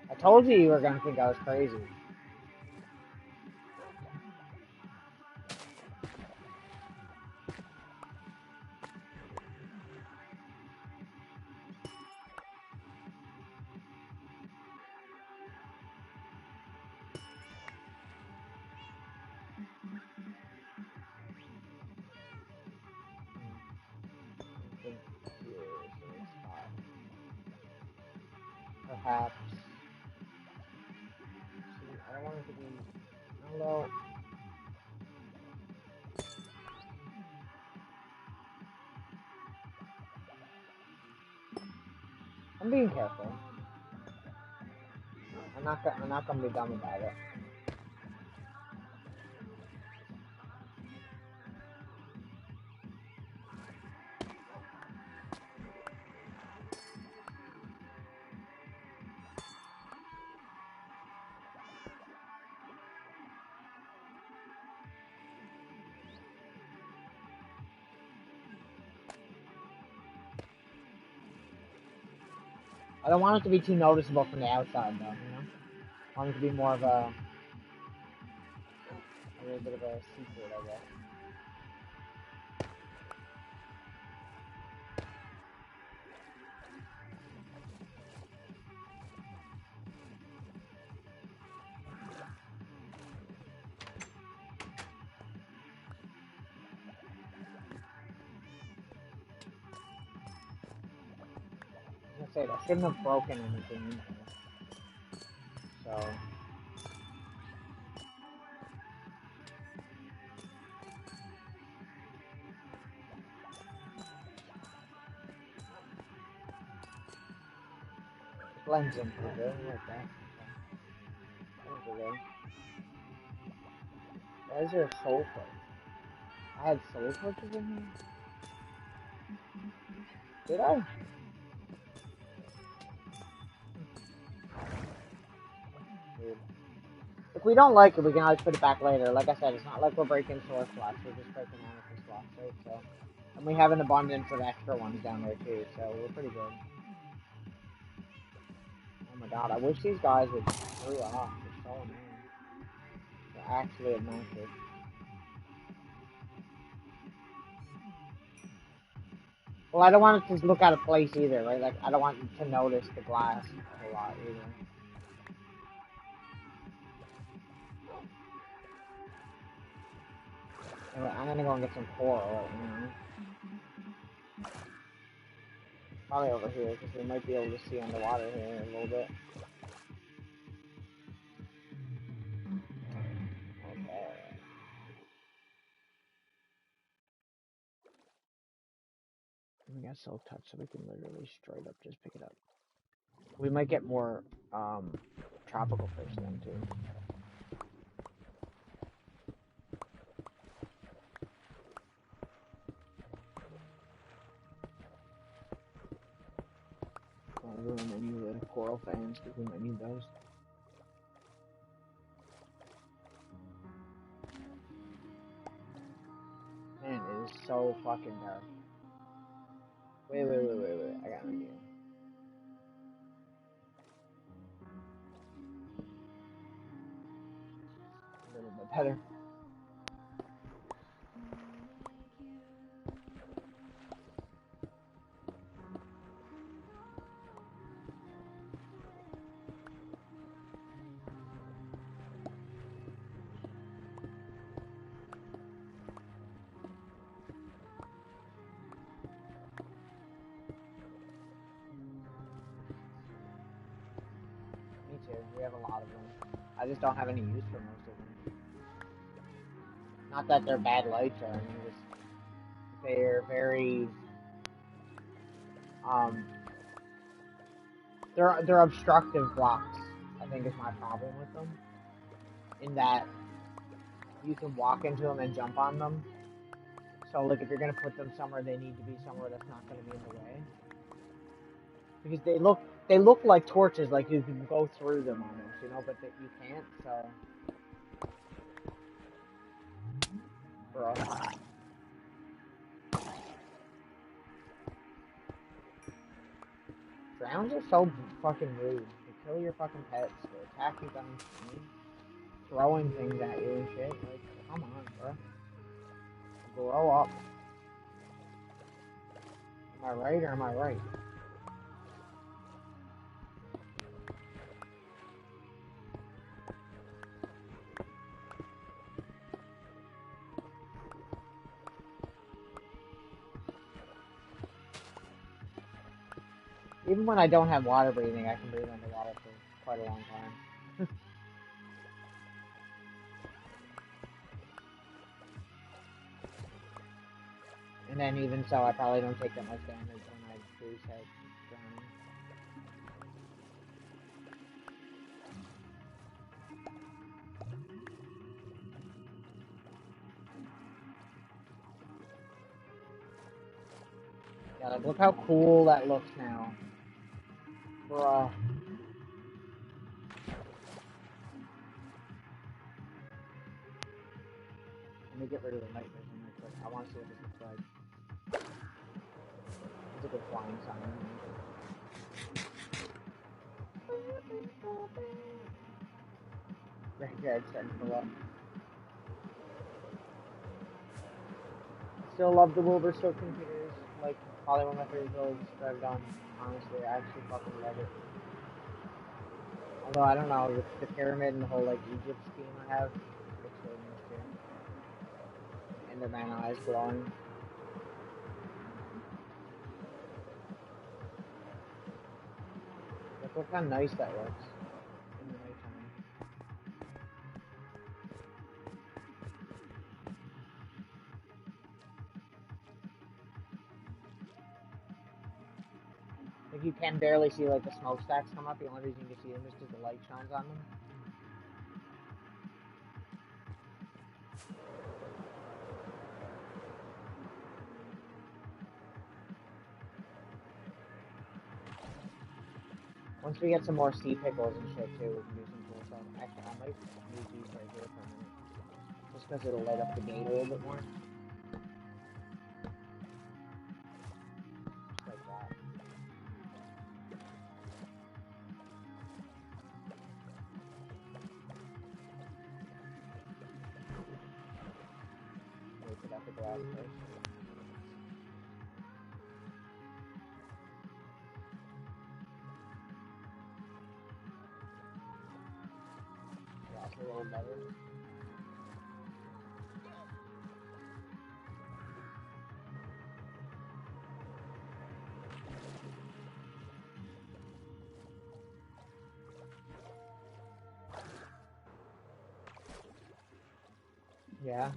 I told you were gonna think I was crazy. perhaps. See, I don't want it to be. Hello. I'm being careful. I'm not gonna be dumb about it. I don't want it to be too noticeable from the outside, though. You know, I want it to be more of a little bit of a secret, I guess. I was gonna say, I shouldn't have broken anything in here. So. Blends in pretty good, like that. Okay. Why is there a soul torch? I had soul torches in here? Did I? Weird. If we don't like it, we can always put it back later. Like I said, it's not like we're breaking source blocks, we're just breaking amethyst blocks, right? So, and we have an abundance of extra ones down there too, so we're pretty good. Oh my god, I wish these guys would hurry off. They're so annoying. They're actually obnoxious. Well, I don't want it to look out of place either, right? Like, I don't want you to notice the glass a lot either. Anyway, I'm gonna go and get some coral right now. Probably over here, because we might be able to see underwater here a little bit. Okay. We got soul touch, so we can literally straight up just pick it up. We might get more tropical fish then too. We might need the coral fans because we might need those. Man, it is so fucking dark. Wait. I got an idea. A little bit better. Me too. We have a lot of them. I just don't have any use for most of them. Not that they're bad lights or anything, just they're very they're obstructive blocks, I think is my problem with them. In that you can walk into them and jump on them. So like if you're gonna put them somewhere, they need to be somewhere that's not gonna be in the way. Because they look like torches, like you can go through them almost, you know, but that you can't, so bro. Drowns are so fucking rude. They kill your fucking pets, they attack you downstream, throwing things at you and shit. Like, come on, bro. Grow up. Am I right or am I right? Even when I don't have water breathing, I can breathe underwater. quite a long time. And then even so, I probably don't take that much damage when I do start drowning. Yeah, like, look how cool that looks now. Bruh. Let me get rid of the night vision real quick. I want to see what this looks like. It's a good flying sign. Graveyard starting to fill up. I still love the Wilburstoke computers. Like, probably one of my favorite builds that I've done. Honestly, I actually fucking love it. Although, I don't know, the pyramid and the whole, like, Egypt scheme I have, looks really nice too. Enderman eyes glowing. Look how nice that looks in the nighttime. Like, you can barely see, like, the smokestacks come up. The only reason you can see them is because the light shines on them. Once we get some more sea pickles and shit too, we can do some cool stuff. Actually, I might use these right here for a minute. Just because it'll light up the gate a little bit more. Just like that. Wait for that to go out first. A little better. Yeah.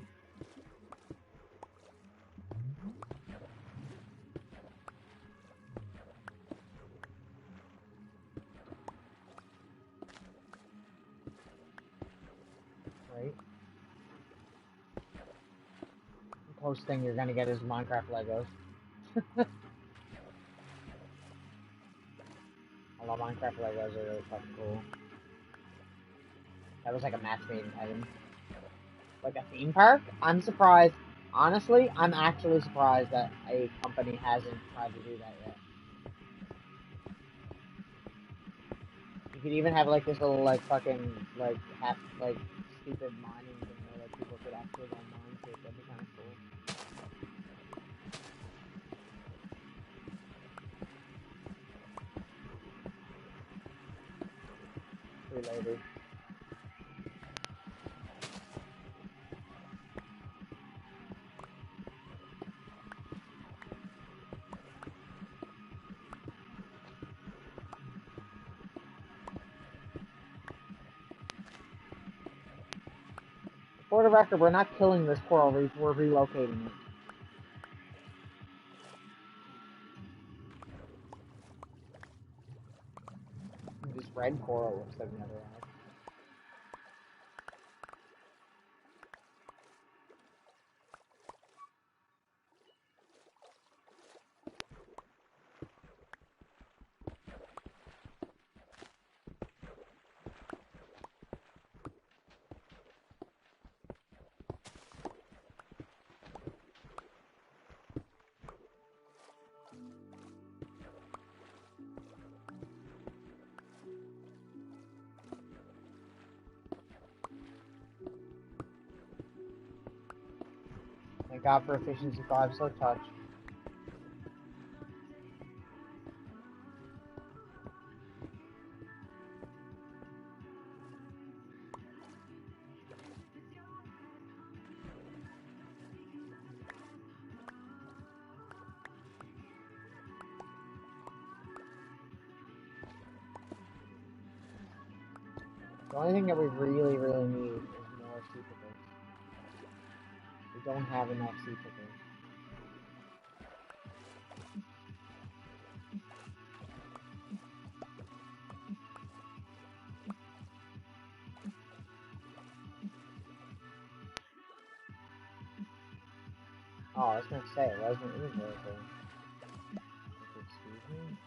Right. The closest thing you're gonna get is Minecraft Legos. Although Minecraft Legos are really fucking cool. That was like a match made in heaven. Like a theme park? I'm surprised. Honestly, I'm actually surprised that a company hasn't tried to do that yet. You could even have like this little like fucking like stupid mining thing where like people could actually go mine to it. That'd be kind of cool. Later. For the record, we're not killing this coral reef, we're relocating it. This red coral looks like another eye. Thank God for efficiency 5 slow touch. only thing that we really, really need is more sea pickers. We don't have enough sea pickers. Oh, I was gonna say, why isn't it inventory thing? Excuse me?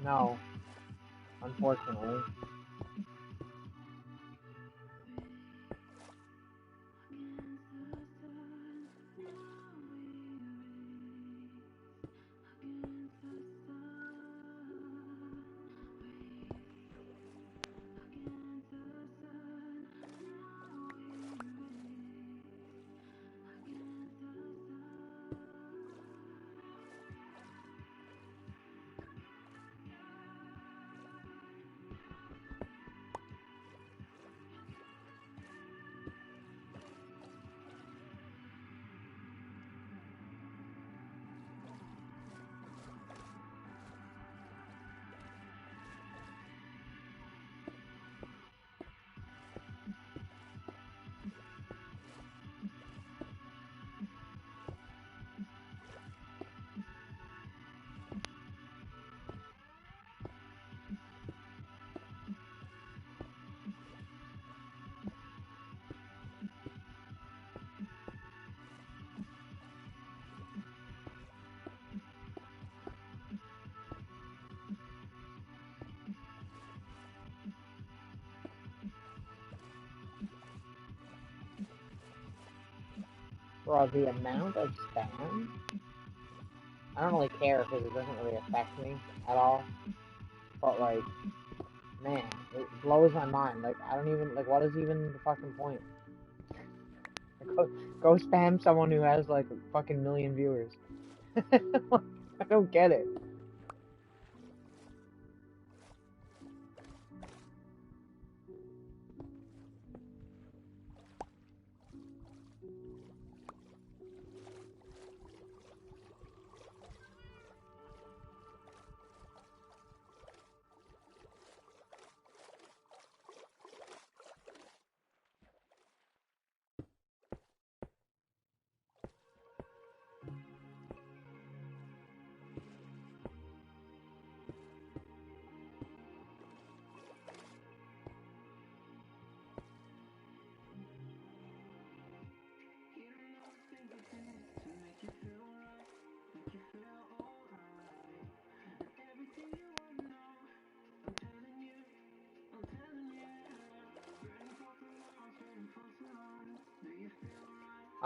No, unfortunately. Bro, the amount of spam? I don't really care because it doesn't really affect me at all. But, like, man, it blows my mind. Like, I don't even, like, what is even the fucking point? Go spam someone who has, like, a fucking million viewers. I don't get it.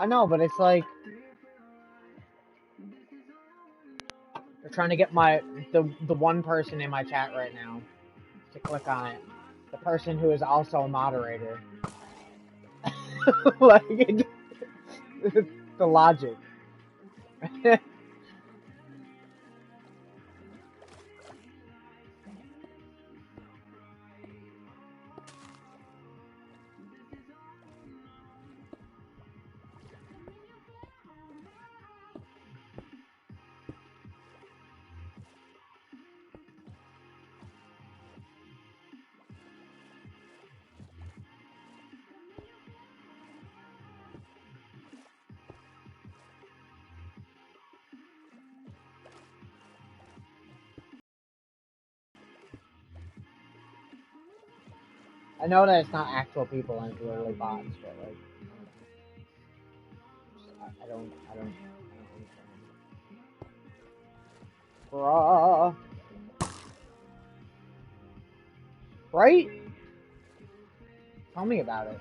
I know, but it's like they're trying to get the one person in my chat right now to click on it. The person who is also a moderator. Like the logic. I know that it's not actual people and it's literally bots, but like, I don't understand. Bruh. Right? Tell me about it.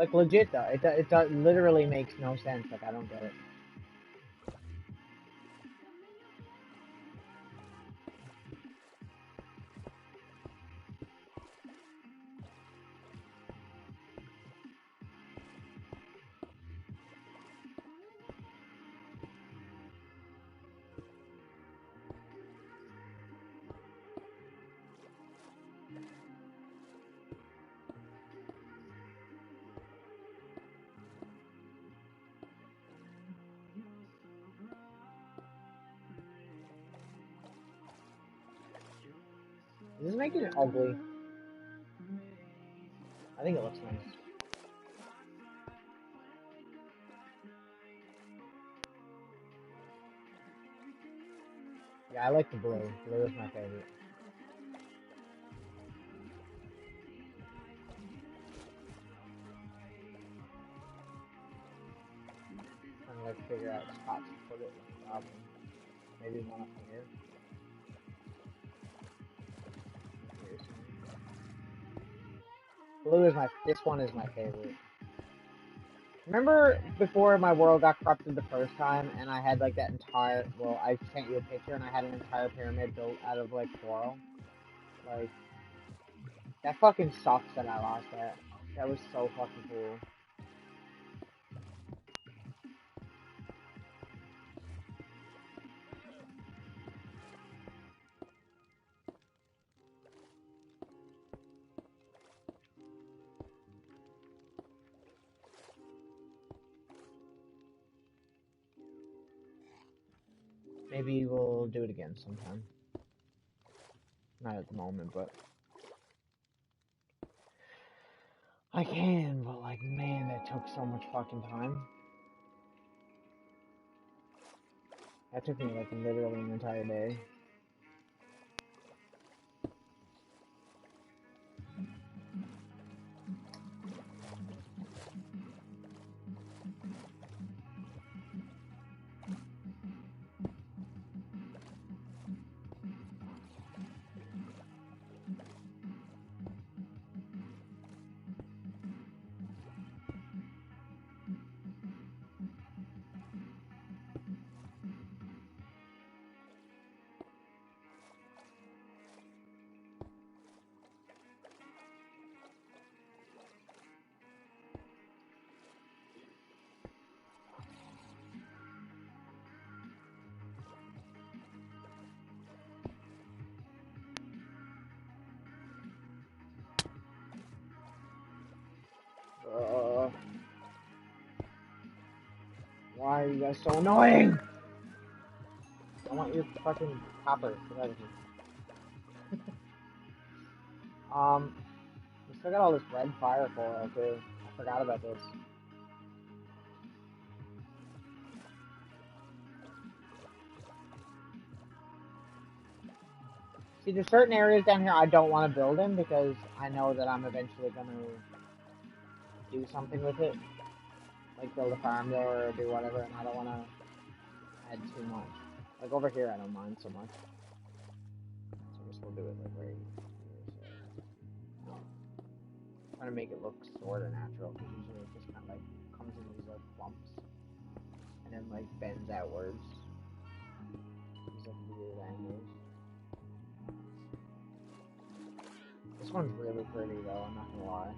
Like legit though, it literally makes no sense. Like I don't get it. This is making it ugly. I think it looks nice. Yeah, I like the blue. Blue is my favorite. I'm trying to like figure out spots to put it in the album. Maybe one up here. Blue is this one is my favorite. Remember before my world got corrupted the first time and I had like that entire, well, I sent you a picture and I had an entire pyramid built out of like coral? Like, that fucking sucks that I lost that. That was so fucking cool. Maybe we'll do it again sometime. Not at the moment, but I can, but like, man, that took so much fucking time. That took me like literally an entire day. Why are you guys so annoying? I want your fucking copper. Get out of here. We still got all this red fire coral too. I forgot about this. See, there's certain areas down here I don't want to build in because I know that I'm eventually gonna do something with it. Like build a farm there or do whatever, and I don't want to add too much. Like over here, I don't mind so much. So I guess we'll do it like right here. So. Trying to make it look sort of natural, because usually it just kind of like comes in these like clumps and then like bends outwards. These like weird angles. This one's really pretty though, I'm not gonna lie.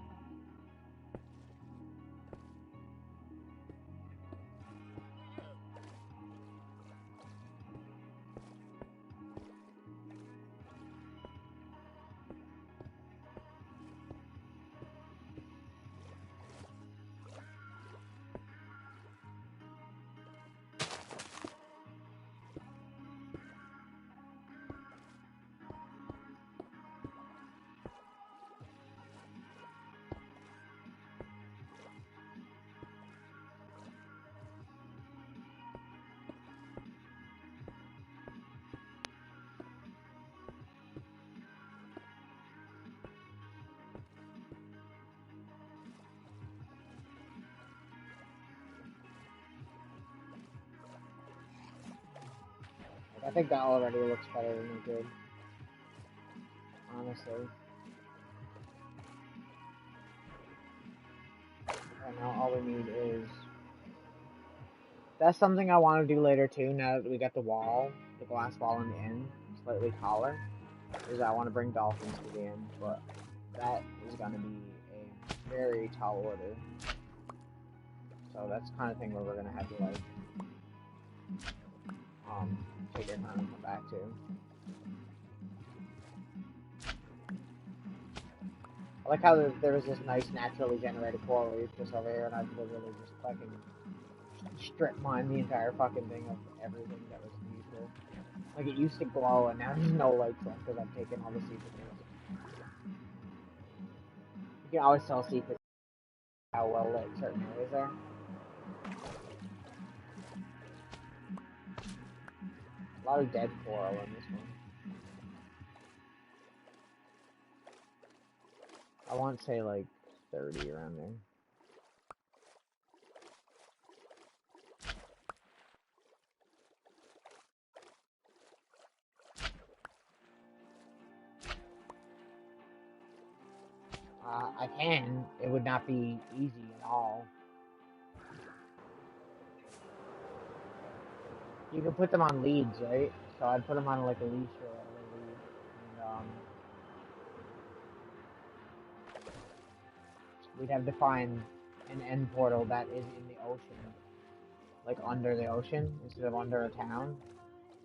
I think that already looks better than it did. Honestly. Now all we need is... That's something I want to do later too, now that we got the wall, the glass wall in the end, slightly taller, is I want to bring dolphins to the end, but that is going to be a very tall order. So that's the kind of thing where we're going to have to, like, take our time and come back to. I like how there was this nice naturally generated coral reef just over here, and I've literally just fucking strip mine the entire fucking thing of everything that was useful. Like, it used to glow, and now there's no lights left because I've taken all the secret things. You can always tell secrets how well lit certain areas are. A lot of dead coral in this one. I want to say like 30 around there. I can. It would not be easy at all. You can put them on leads, right? So I'd put them on like a leash or a lead, and we'd have to find an end portal that is in the ocean, like under the ocean instead of under a town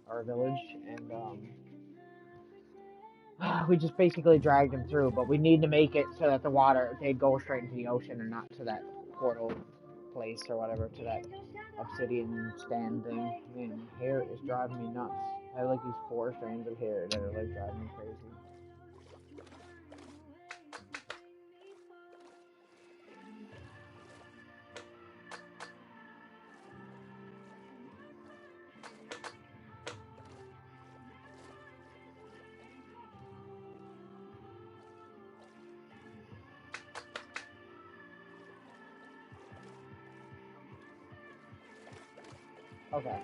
or a village, and we just basically dragged them through. But we need to make it so that the water, they go straight into the ocean and not to that portal place or whatever, to that obsidian stand thing. Man, hair is driving me nuts. I have like these 4 strands of hair that are like driving me crazy. Okay.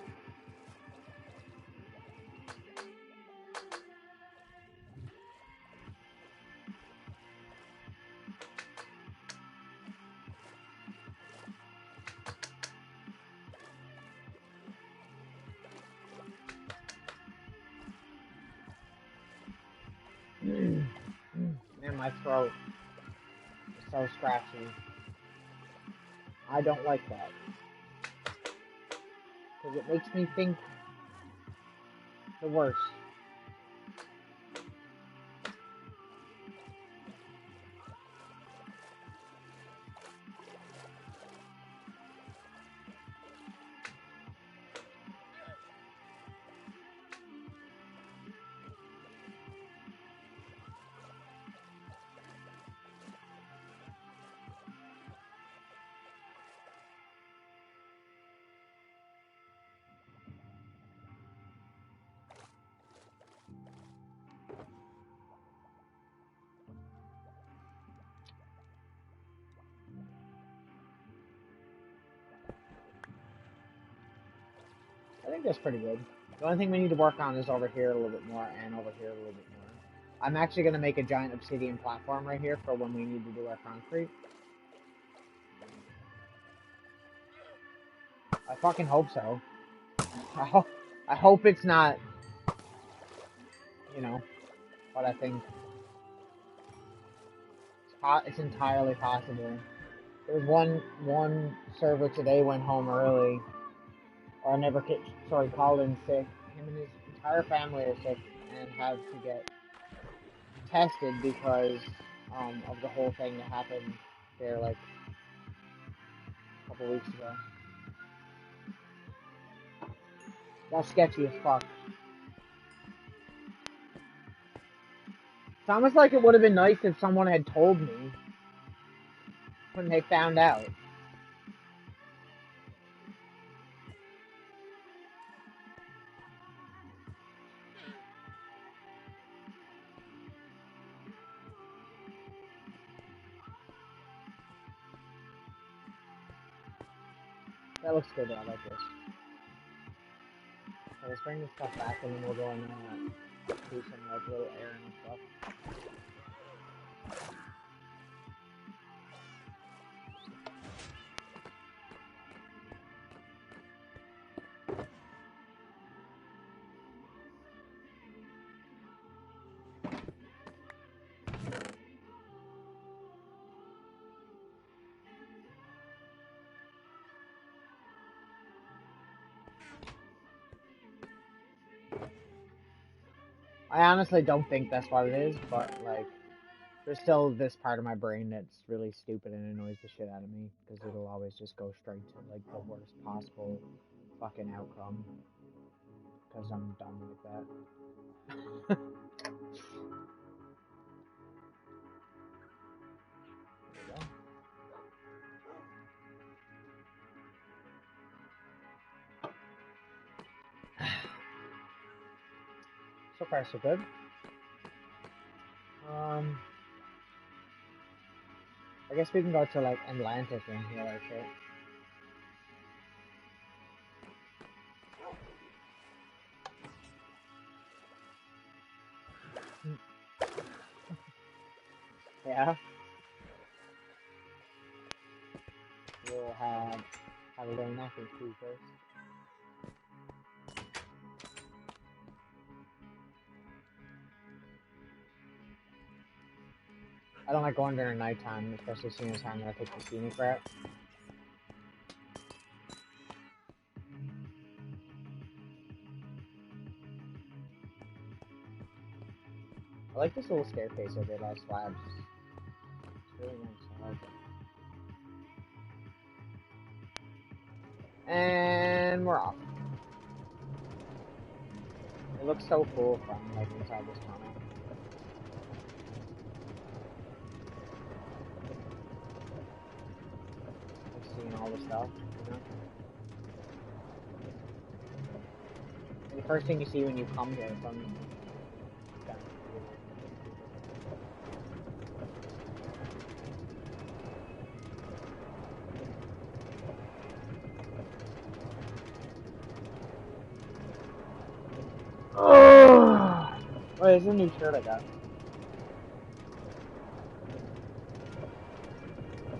Man, my throat is so scratchy. I don't like that. Because it makes me think the worst. I think that's pretty good. The only thing we need to work on is over here a little bit more and over here a little bit more. I'm actually going to make a giant obsidian platform right here for when we need to do our concrete. I fucking hope so. I hope it's not, you know, what I think. It's entirely possible. There was one server today went home early, or never called in sick. Him and his entire family are sick and have to get tested because of the whole thing that happened there like a couple weeks ago. That's sketchy as fuck. It's almost like it would have been nice if someone had told me when they found out. That looks good. I like this. So let's bring this stuff back and then we'll go and do some like little airing and stuff. I honestly don't think that's what it is, but like, there's still this part of my brain that's really stupid and annoys the shit out of me because it'll always just go straight to like the worst possible fucking outcome because I'm dumb like that. There we go. So far, so good. I guess we can go to like Atlantic in here, like shit. Yeah. We'll have a little napping too first. I don't like going during nighttime, especially seeing as how I'm gonna take the scenic route. I like this little staircase over there, slabs. It's really nice. I like it. And we're off. It looks so cool from like inside this tunnel. Like seeing all the stuff, you know? And the first thing you see when you come here from down oh, there's a new shirt I got.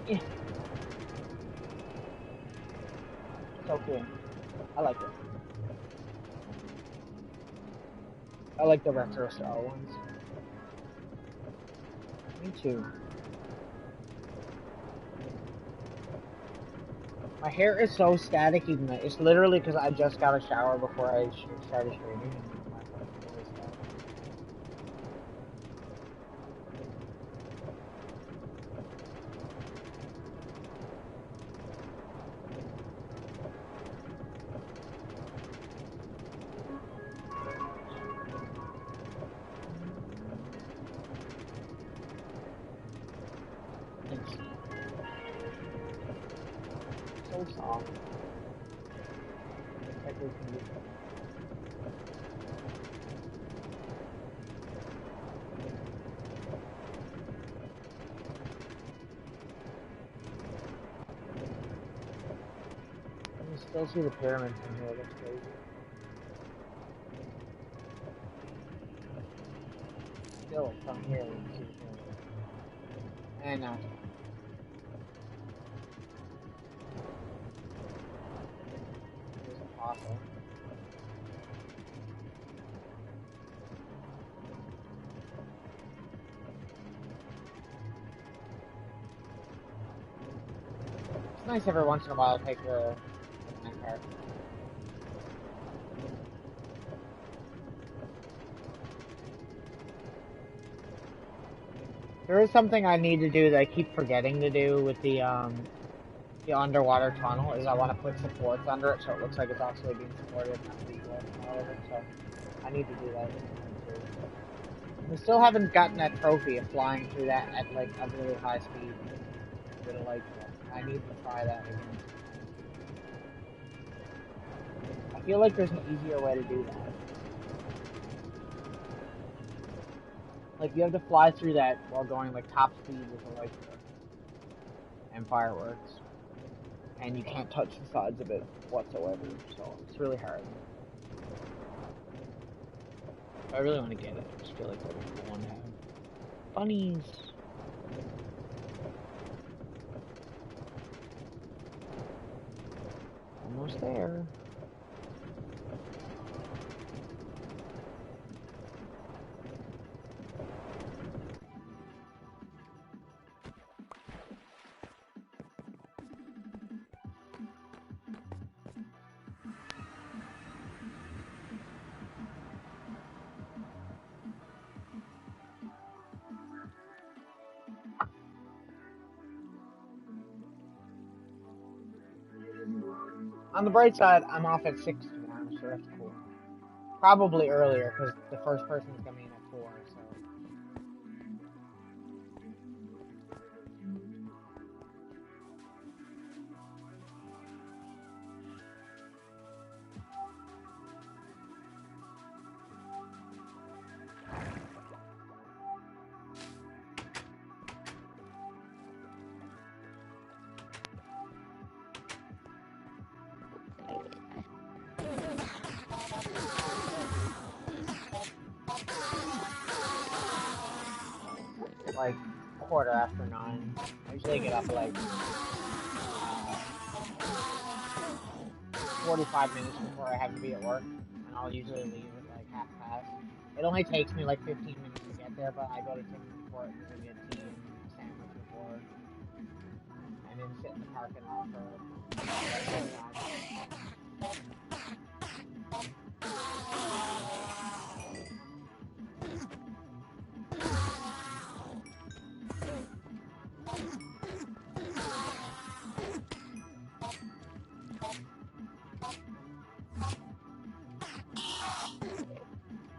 Yeah, so cool. I like it. I like the retro style ones. Me too. My hair is so static, even though it's literally because I just got a shower before I started streaming, and my fucking hair is static. It's so soft. Like we can be. You can still see the pyramids from here. That's crazy. Still from here, you can see the pyramids. And now it's gone. There's a fossil. It's nice every once in a while to take the night car. There is something I need to do that I keep forgetting to do with the underwater tunnel is I want to put supports under it so it looks like it's actually being supported, not free floating all over. So I need to do that too. We still haven't gotten that trophy of flying through that at like a really high speed. Really like that. I need to try that again. I feel like there's an easier way to do that. Like you have to fly through that while going like top speed with the Lycra and fireworks, and you can't touch the sides of it whatsoever. So it's really hard. I really want to get it. I just feel like that'd be a cool one to have. Bunnies. Almost there. On the bright side, I'm off at 6 tomorrow, so that's cool. Probably earlier, because the first person's coming in at 4, so. Like, 9:15. I usually get up like 45 minutes before I have to be at work, and I'll usually leave at like 1/2 past. It only takes me like 15 minutes to get there, but I go to Tim Hortons and get tea and a sandwich before, and then sit in the parking lot for like,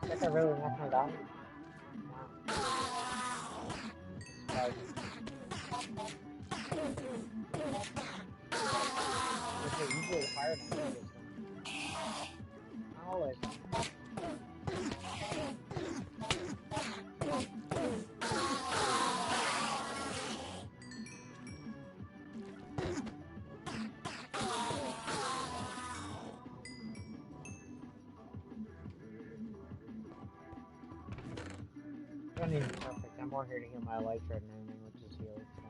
I guess I really left my dog. Wow. Like, it's usually the fire damage. Not always. I don't need to be perfect. I'm more here to heal my life right now, which is healed. So.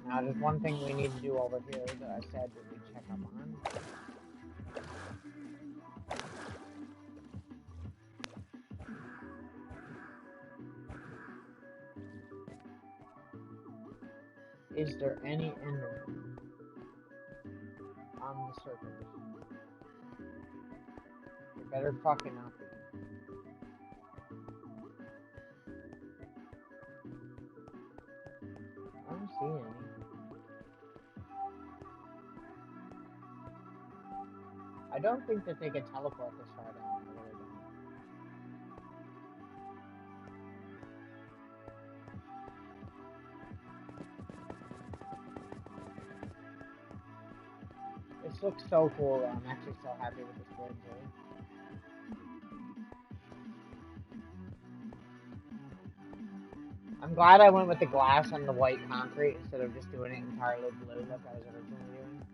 Now, there's one thing we need to do over here that I said that we check up on. Is there any Enderman on the surface? There better fucking not be. I don't see any. I don't think that they can teleport this far down. I really don't. This looks so cool, though. I'm actually so happy with this build, too. I'm glad I went with the glass and the white concrete instead of just doing it entirely blue like I was originally doing.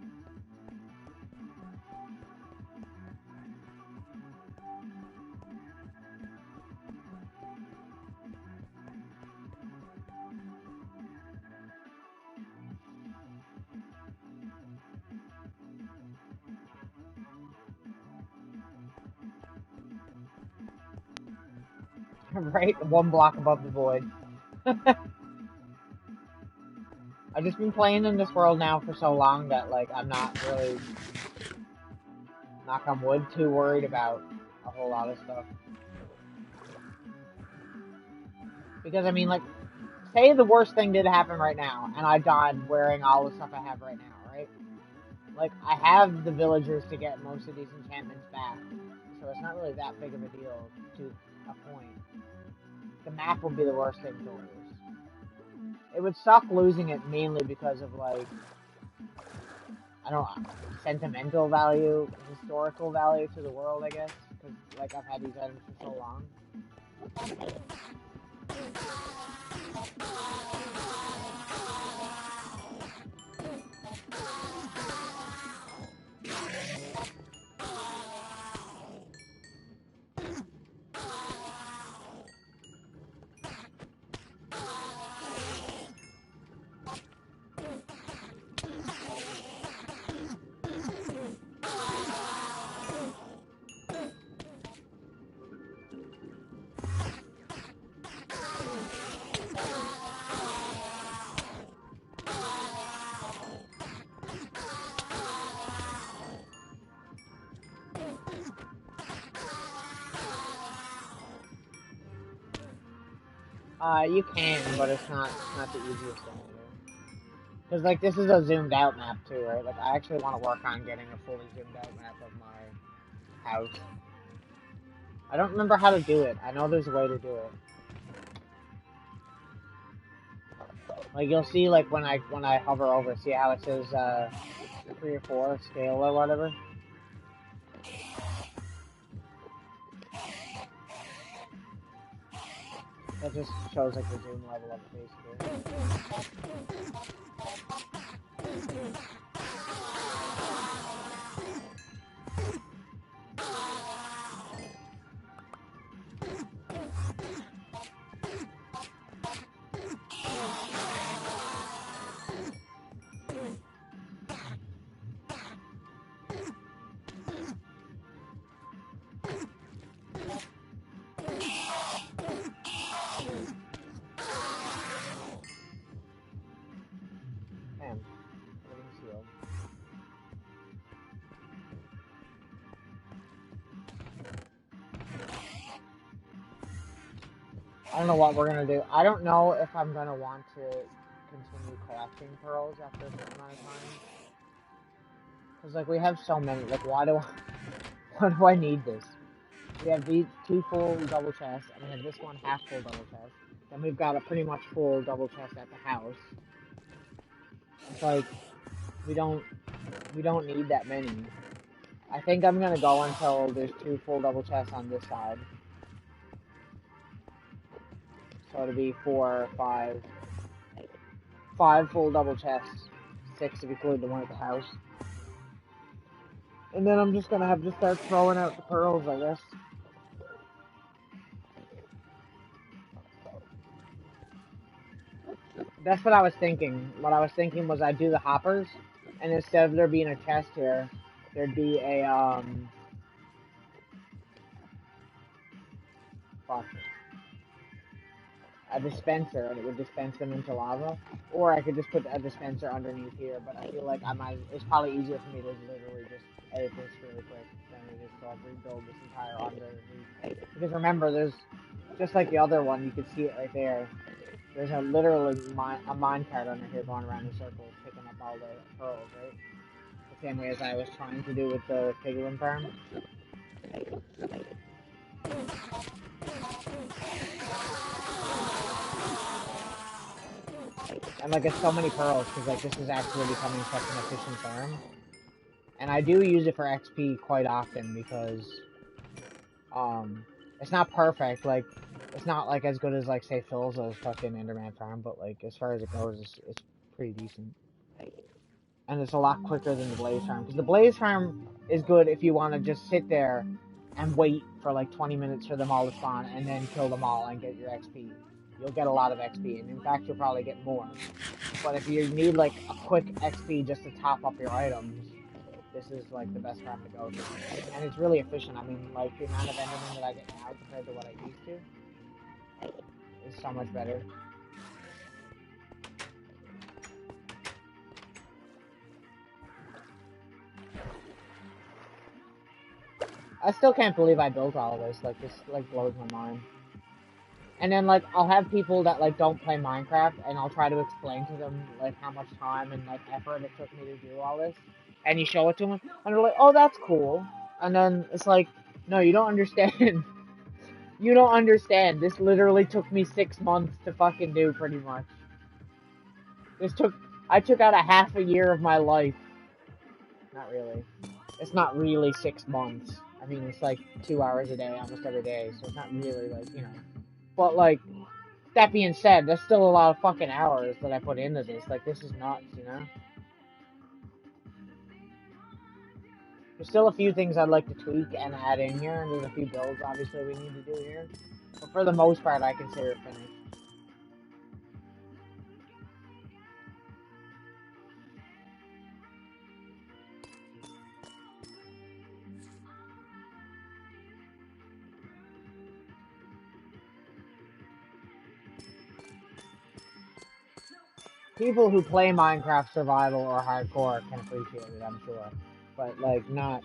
Right? One block above the void. I've just been playing in this world now for so long that, like, I'm not really, knock on wood, too worried about a whole lot of stuff. Because, I mean, like, say the worst thing did happen right now, and I died wearing all the stuff I have right now, right? Like, I have the villagers to get most of these enchantments back, so it's not really that big of a deal to a point. The map would be the worst thing to lose. It would suck losing it mainly because of, like, I don't know, sentimental value, historical value to the world, I guess. Because, like, I've had these items for so long. You can, but it's not the easiest thing to do. Because, like, this is a zoomed out map, too, right? Like, I actually want to work on getting a fully zoomed out map of my house. I don't remember how to do it. I know there's a way to do it. Like, you'll see, like, when I hover over, see how it says, 3 or 4 scale or whatever? That just shows, like, the zoom level of it, basically. Damn. Everything's sealed. I don't know what we're gonna do. I don't know if I'm gonna want to continue collecting pearls after a certain amount of time. Cause like we have so many. Like why do I need this? We have these 2 full double chests, and we have this one half full double chest. Then we've got a pretty much full double chest at the house. It's like we don't need that many. I think I'm gonna go until there's 2 full double chests on this side. So it'll be 4, 5 full double chests, 6 if you include the one at the house. And then I'm just gonna have to start throwing out the pearls, I guess. That's what I was thinking. What I was thinking was I'd do the hoppers, and instead of there being a chest here, there'd be a, fuck, a dispenser, and it would dispense them into lava. Or I could just put a dispenser underneath here, but I feel like it's probably easier for me to literally just edit this really quick than it is to rebuild this entire underneath. Because remember, there's, just like the other one, you can see it right there. There's a literally a minecart under here going around in circles, picking up all the pearls, right? The same way as I was trying to do with the piglin farm. And like it's so many pearls because like this is actually becoming such an efficient farm. And I do use it for XP quite often because it's not perfect, like it's not like as good as like say Phil's fucking Enderman farm, but like as far as it goes it's pretty decent. And it's a lot quicker than the Blaze farm because the Blaze farm is good if you want to just sit there and wait for like 20 minutes for them all to spawn and then kill them all and get your XP. You'll get a lot of XP, and in fact you'll probably get more. But if you need like a quick XP just to top up your items, this is like the best farm to go to. And it's really efficient. I mean, like the amount of Enderman that I get now compared to what I used to is so much better. I still can't believe I built all of this. Like this like blows my mind. And then like I'll have people that like don't play Minecraft, and I'll try to explain to them like how much time and like effort it took me to do all this. And you show it to them, and they're like, "Oh, that's cool." And then it's like, "No, you don't understand. You don't understand. This literally took me 6 months to fucking do, pretty much. I took out a half a year of my life. Not really. It's not really 6 months. I mean, it's like 2 hours a day, almost every day, so it's not really like, you know. But like, that being said, there's still a lot of fucking hours that I put into this. Like, this is nuts, you know? There's still a few things I'd like to tweak and add in here, and there's a few builds, obviously, we need to do here. But for the most part, I consider it finished. People who play Minecraft Survival or Hardcore can appreciate it, I'm sure. But, like, not...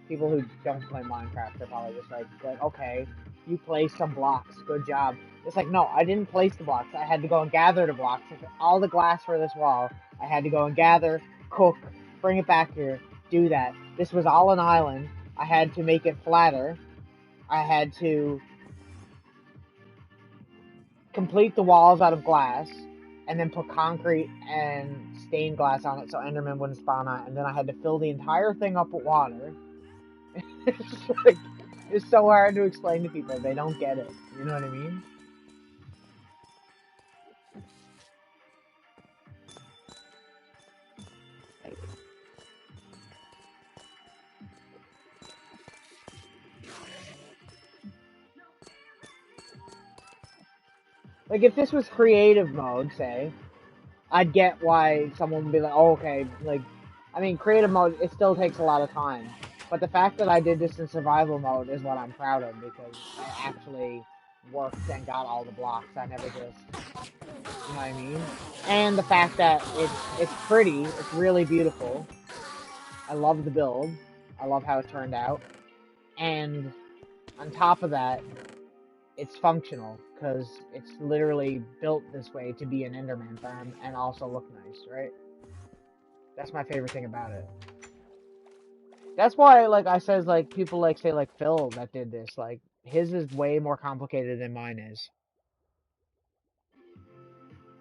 People who don't play Minecraft are probably just like, okay, you placed some blocks, good job. It's like, no, I didn't place the blocks. I had to go and gather the blocks, all the glass for this wall, I had to go and gather, cook, bring it back here, do that. This was all an island. I had to make it flatter. I had to complete the walls out of glass, and then put concrete and stained glass on it so Enderman wouldn't spawn on it. And then I had to fill the entire thing up with water. It's like, it's so hard to explain to people. They don't get it. You know what I mean? Like, if this was creative mode, say, I'd get why someone would be like, oh, okay, like, I mean, creative mode, it still takes a lot of time. But the fact that I did this in survival mode is what I'm proud of, because I actually worked and got all the blocks. I never just, you know what I mean? And the fact that it's pretty, it's really beautiful. I love the build. I love how it turned out. And on top of that, it's functional, because it's literally built this way to be an Enderman farm and also look nice, right? That's my favorite thing about it. That's why, like I says, like people like say like Phil that did this, like his is way more complicated than mine is.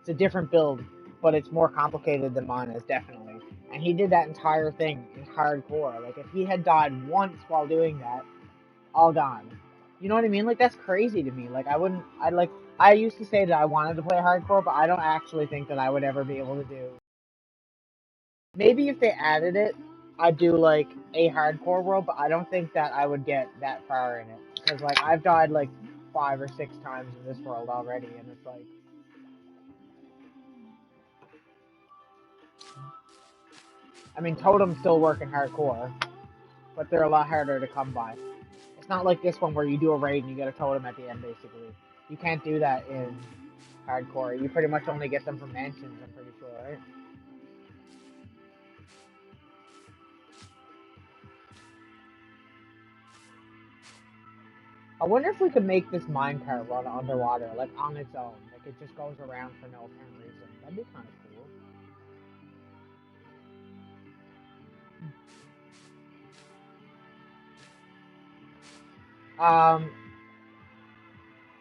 It's a different build, but it's more complicated than mine is, definitely. And he did that entire thing in hardcore. Like if he had died once while doing that, all gone. You know what I mean? Like that's crazy to me. Like I used to say that I wanted to play hardcore, but I don't actually think that I would ever be able to do. Maybe if they added it, I'd do like a hardcore world, but I don't think that I would get that far in it. Because like I've died like 5 or 6 times in this world already, and it's like, I mean, totems still work in hardcore, but they're a lot harder to come by. It's not like this one where you do a raid and you get a totem at the end, basically. You can't do that in hardcore. You pretty much only get them from mansions, I'm pretty sure, right? I wonder if we could make this minecart run underwater, like on its own. Like it just goes around for no apparent reason. That'd be kind of cool.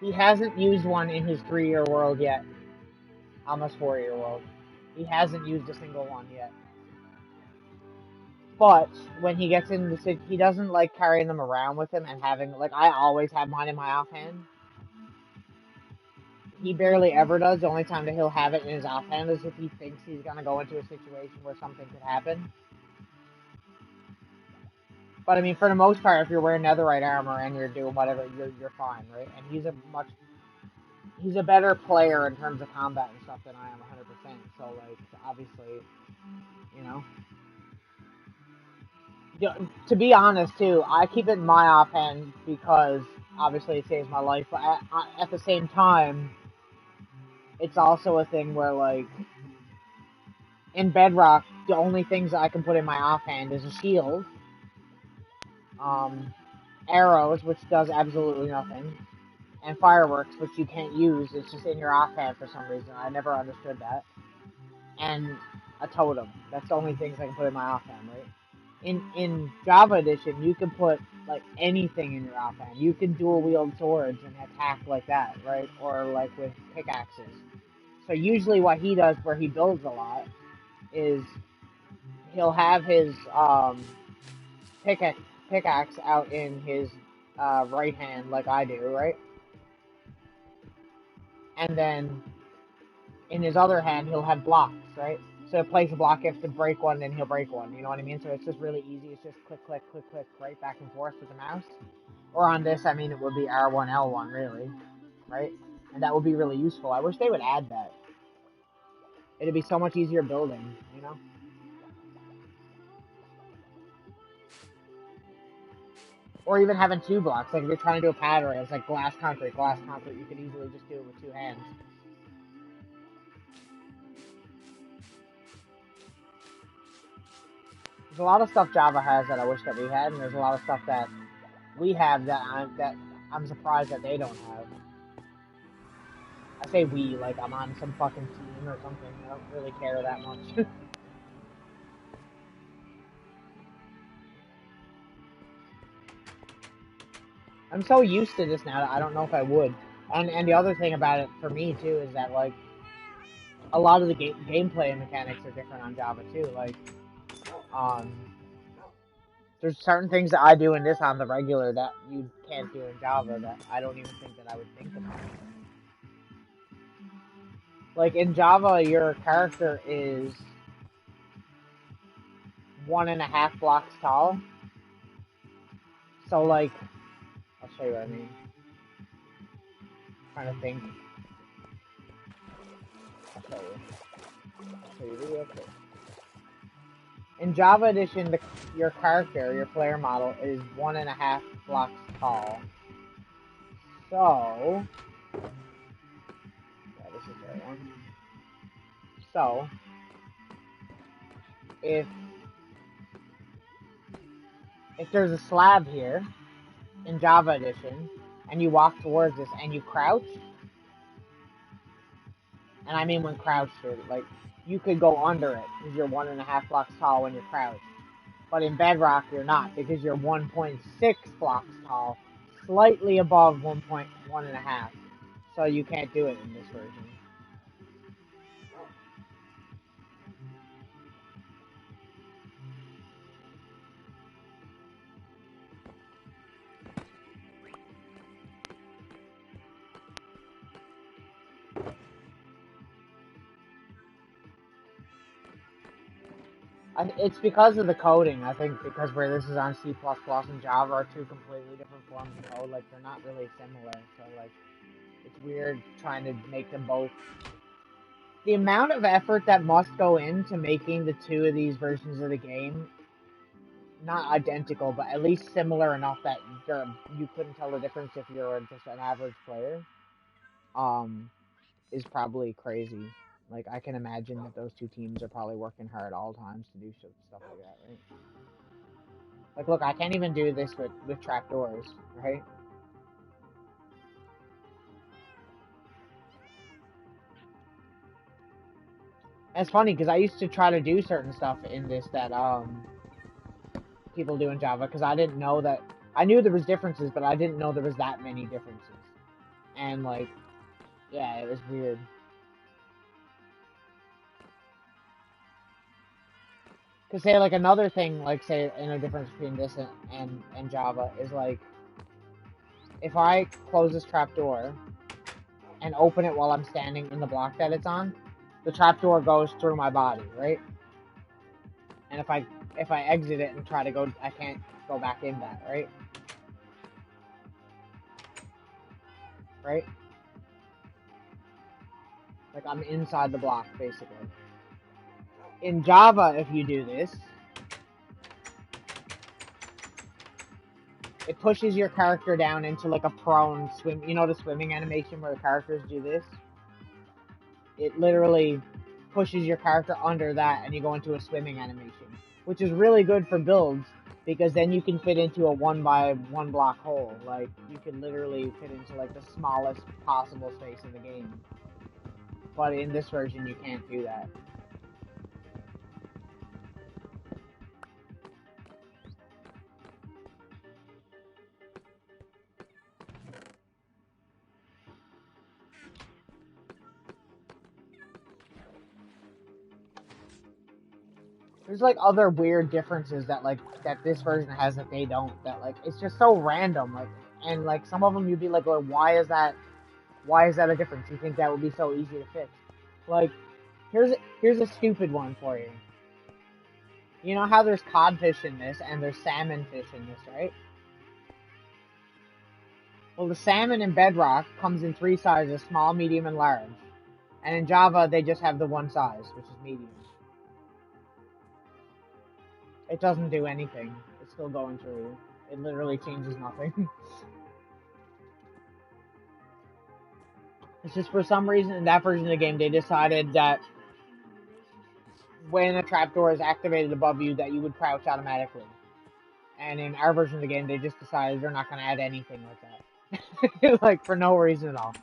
He hasn't used one in his 3-year world yet. Almost 4-year world. He hasn't used a single one yet. But when he gets in the city, he doesn't like carrying them around with him and having, like, I always have mine in my offhand. He barely ever does. The only time that he'll have it in his offhand is if he thinks he's gonna go into a situation where something could happen. But I mean, for the most part, if you're wearing netherite armor and you're doing whatever, you're fine, right? And he's a better player in terms of combat and stuff than I am, 100%. So like, obviously, you know. To be honest, too, I keep it in my offhand because obviously it saves my life. But at the same time, it's also a thing where like in Bedrock, the only things I can put in my offhand is a shield, um, arrows, which does absolutely nothing, and fireworks, which you can't use. It's just in your offhand for some reason. I never understood that. And a totem. That's the only things I can put in my offhand, right? In Java Edition, you can put like anything in your offhand. You can dual wield swords and attack like that, right? Or like with pickaxes. So usually, what he does, where he builds a lot, is he'll have his pickaxe out in his right hand, like I do, right? And then in his other hand, he'll have blocks, right? So place a block, if to break one, then he'll break one. You know what I mean? So it's just really easy. It's just click, click, click, click, right back and forth with the mouse. Or on this, I mean, it would be R1, L1, really, right? And that would be really useful. I wish they would add that. It'd be so much easier building, you know? Or even having 2 blocks. Like if you're trying to do a pattern, it's like glass, concrete, you could easily just do it with 2 hands. There's a lot of stuff Java has that I wish that we had, and there's a lot of stuff that we have that I'm surprised that they don't have. I say we, like I'm on some fucking team or something. I don't really care that much. I'm so used to this now that I don't know if I would. And the other thing about it for me too is that like a lot of the gameplay mechanics are different on Java too. Like um, there's certain things that I do in this on the regular that you can't do in Java that I don't even think that I would think about. Like in Java, your character is 1.5 blocks tall. So like, I'll show you what I mean. I'm trying to think. I'll show you real quick. In Java Edition, your character, your player model, is 1.5 blocks tall. So, yeah, this is the right one. So, if there's a slab here in Java Edition, and you walk towards this and you crouch, and I mean when crouched, like you could go under it because you're 1.5 blocks tall when you're crouched. But in Bedrock, you're not because you're 1.6 blocks tall, slightly above 1.1.5. So you can't do it in this version. It's because of the coding, I think, because where this is on C++ and Java are two completely different forms of code. Like, they're not really similar. So, like, it's weird trying to make them both. The amount of effort that must go into making the two of these versions of the game, not identical, but at least similar enough that you couldn't tell the difference if you're just an average player, is probably crazy. Like, I can imagine that those two teams are probably working hard all times to do stuff like that, right? Like, look, I can't even do this with trapdoors, right? And it's funny, because I used to try to do certain stuff in this that, people do in Java, because I didn't know that... I knew there was differences, but I didn't know there was that many differences. And, like, yeah, it was weird. Because, say, like, another thing, like, say, in a difference between this and Java is, like, if I close this trapdoor and open it while I'm standing in the block that it's on, the trapdoor goes through my body, right? And if I exit it and try to go, I can't go back in that, right? Right? Like, I'm inside the block, basically. In Java, if you do this, it pushes your character down into, like, a prone swim. You know the swimming animation where the characters do this? It literally pushes your character under that, and you go into a swimming animation, which is really good for builds, because then you can fit into a 1x1 block hole. Like, you can literally fit into, like, the smallest possible space in the game. But in this version, you can't do that. There's, like, other weird differences that, like, that this version has that they don't. That, like, it's just so random. Like, and, like, some of them you'd be like, well, why is that a difference? You think that would be so easy to fix? Like, here's a stupid one for you. You know how there's codfish in this and there's salmon fish in this, right? Well, the salmon in Bedrock comes in 3 sizes: small, medium, and large. And in Java, they just have the one size, which is medium. It doesn't do anything. It's still going through. It literally changes nothing. It's just for some reason in that version of the game, they decided that when a trapdoor is activated above you, that you would crouch automatically. And in our version of the game, they just decided they're not going to add anything like that. Like, for no reason at all.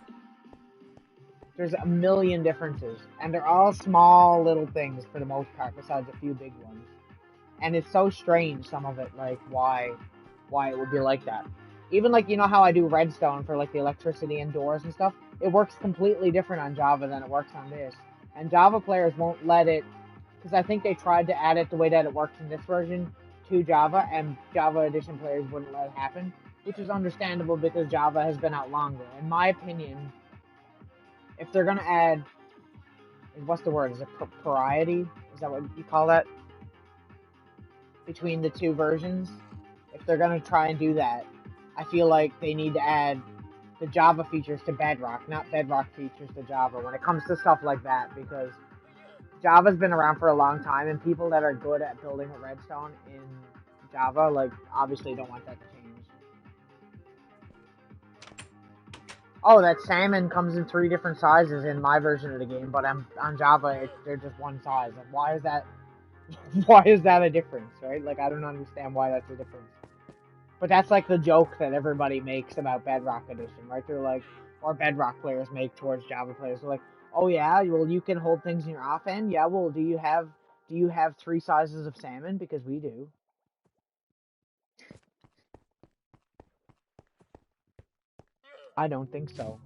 There's a million differences, and they're all small little things for the most part, besides a few big ones. And it's so strange, some of it, like why it would be like that. Even like, you know how I do redstone for like the electricity and doors and stuff? It works completely different on Java than it works on this. And Java players won't let it, because I think they tried to add it the way that it works in this version to Java, and Java Edition players wouldn't let it happen, which is understandable because Java has been out longer. In my opinion, if they're gonna add, what's the word? Is it variety? Is that what you call that? Between the two versions? If they're gonna try and do that, I feel like they need to add the Java features to Bedrock, not Bedrock features to Java when it comes to stuff like that, because Java's been around for a long time, and people that are good at building a redstone in Java, like, obviously don't want that to change. Oh, that salmon comes in 3 different sizes in my version of the game, but on Java, they're just one size. Like, why is that? Why is that a difference, right? Like, I don't understand why that's a difference. But that's like the joke that everybody makes about Bedrock Edition, right? They're like, or Bedrock players make towards Java players. They're like, oh yeah, well you can hold things in your off end. Yeah, well do you have 3 sizes of salmon? Because we do. I don't think so.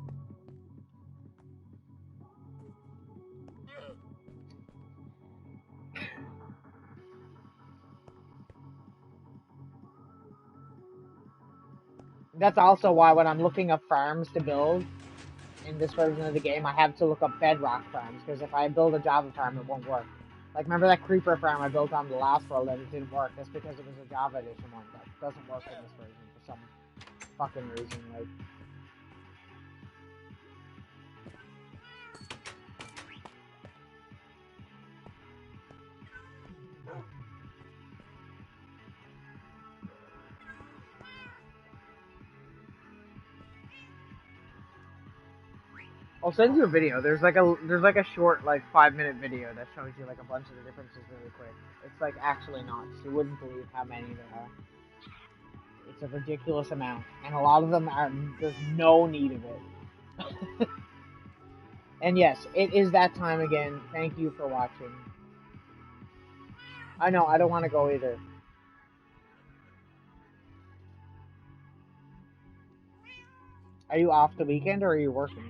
That's also why when I'm looking up farms to build in this version of the game, I have to look up Bedrock farms, because if I build a Java farm, it won't work. Like, remember that creeper farm I built on the last world and it didn't work? That's because it was a Java Edition one that doesn't work in this version for some fucking reason. Like, I'll send you a video. There's like a short, like, 5-minute video that shows you like a bunch of the differences really quick. It's like actually nuts. You wouldn't believe how many there are. It's a ridiculous amount, and a lot of them are, there's no need of it. And yes, it is that time again. Thank you for watching. I know, I don't want to go either. Are you off the weekend or are you working?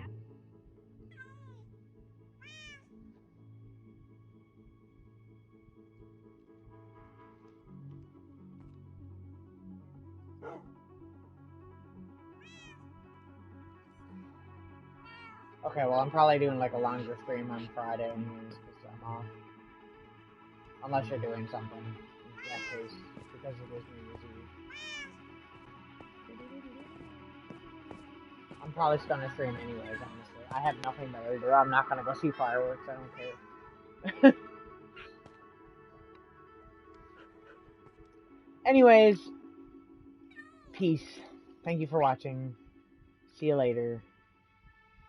Okay, well, I'm probably doing like a longer stream on Friday anyways, because I'm off. Unless you're doing something in that case, because it is New Year's Eve. I'm probably just gonna stream anyways, honestly. I have nothing better to do. I'm not gonna go see fireworks, I don't care. Anyways, peace. Thank you for watching. See you later.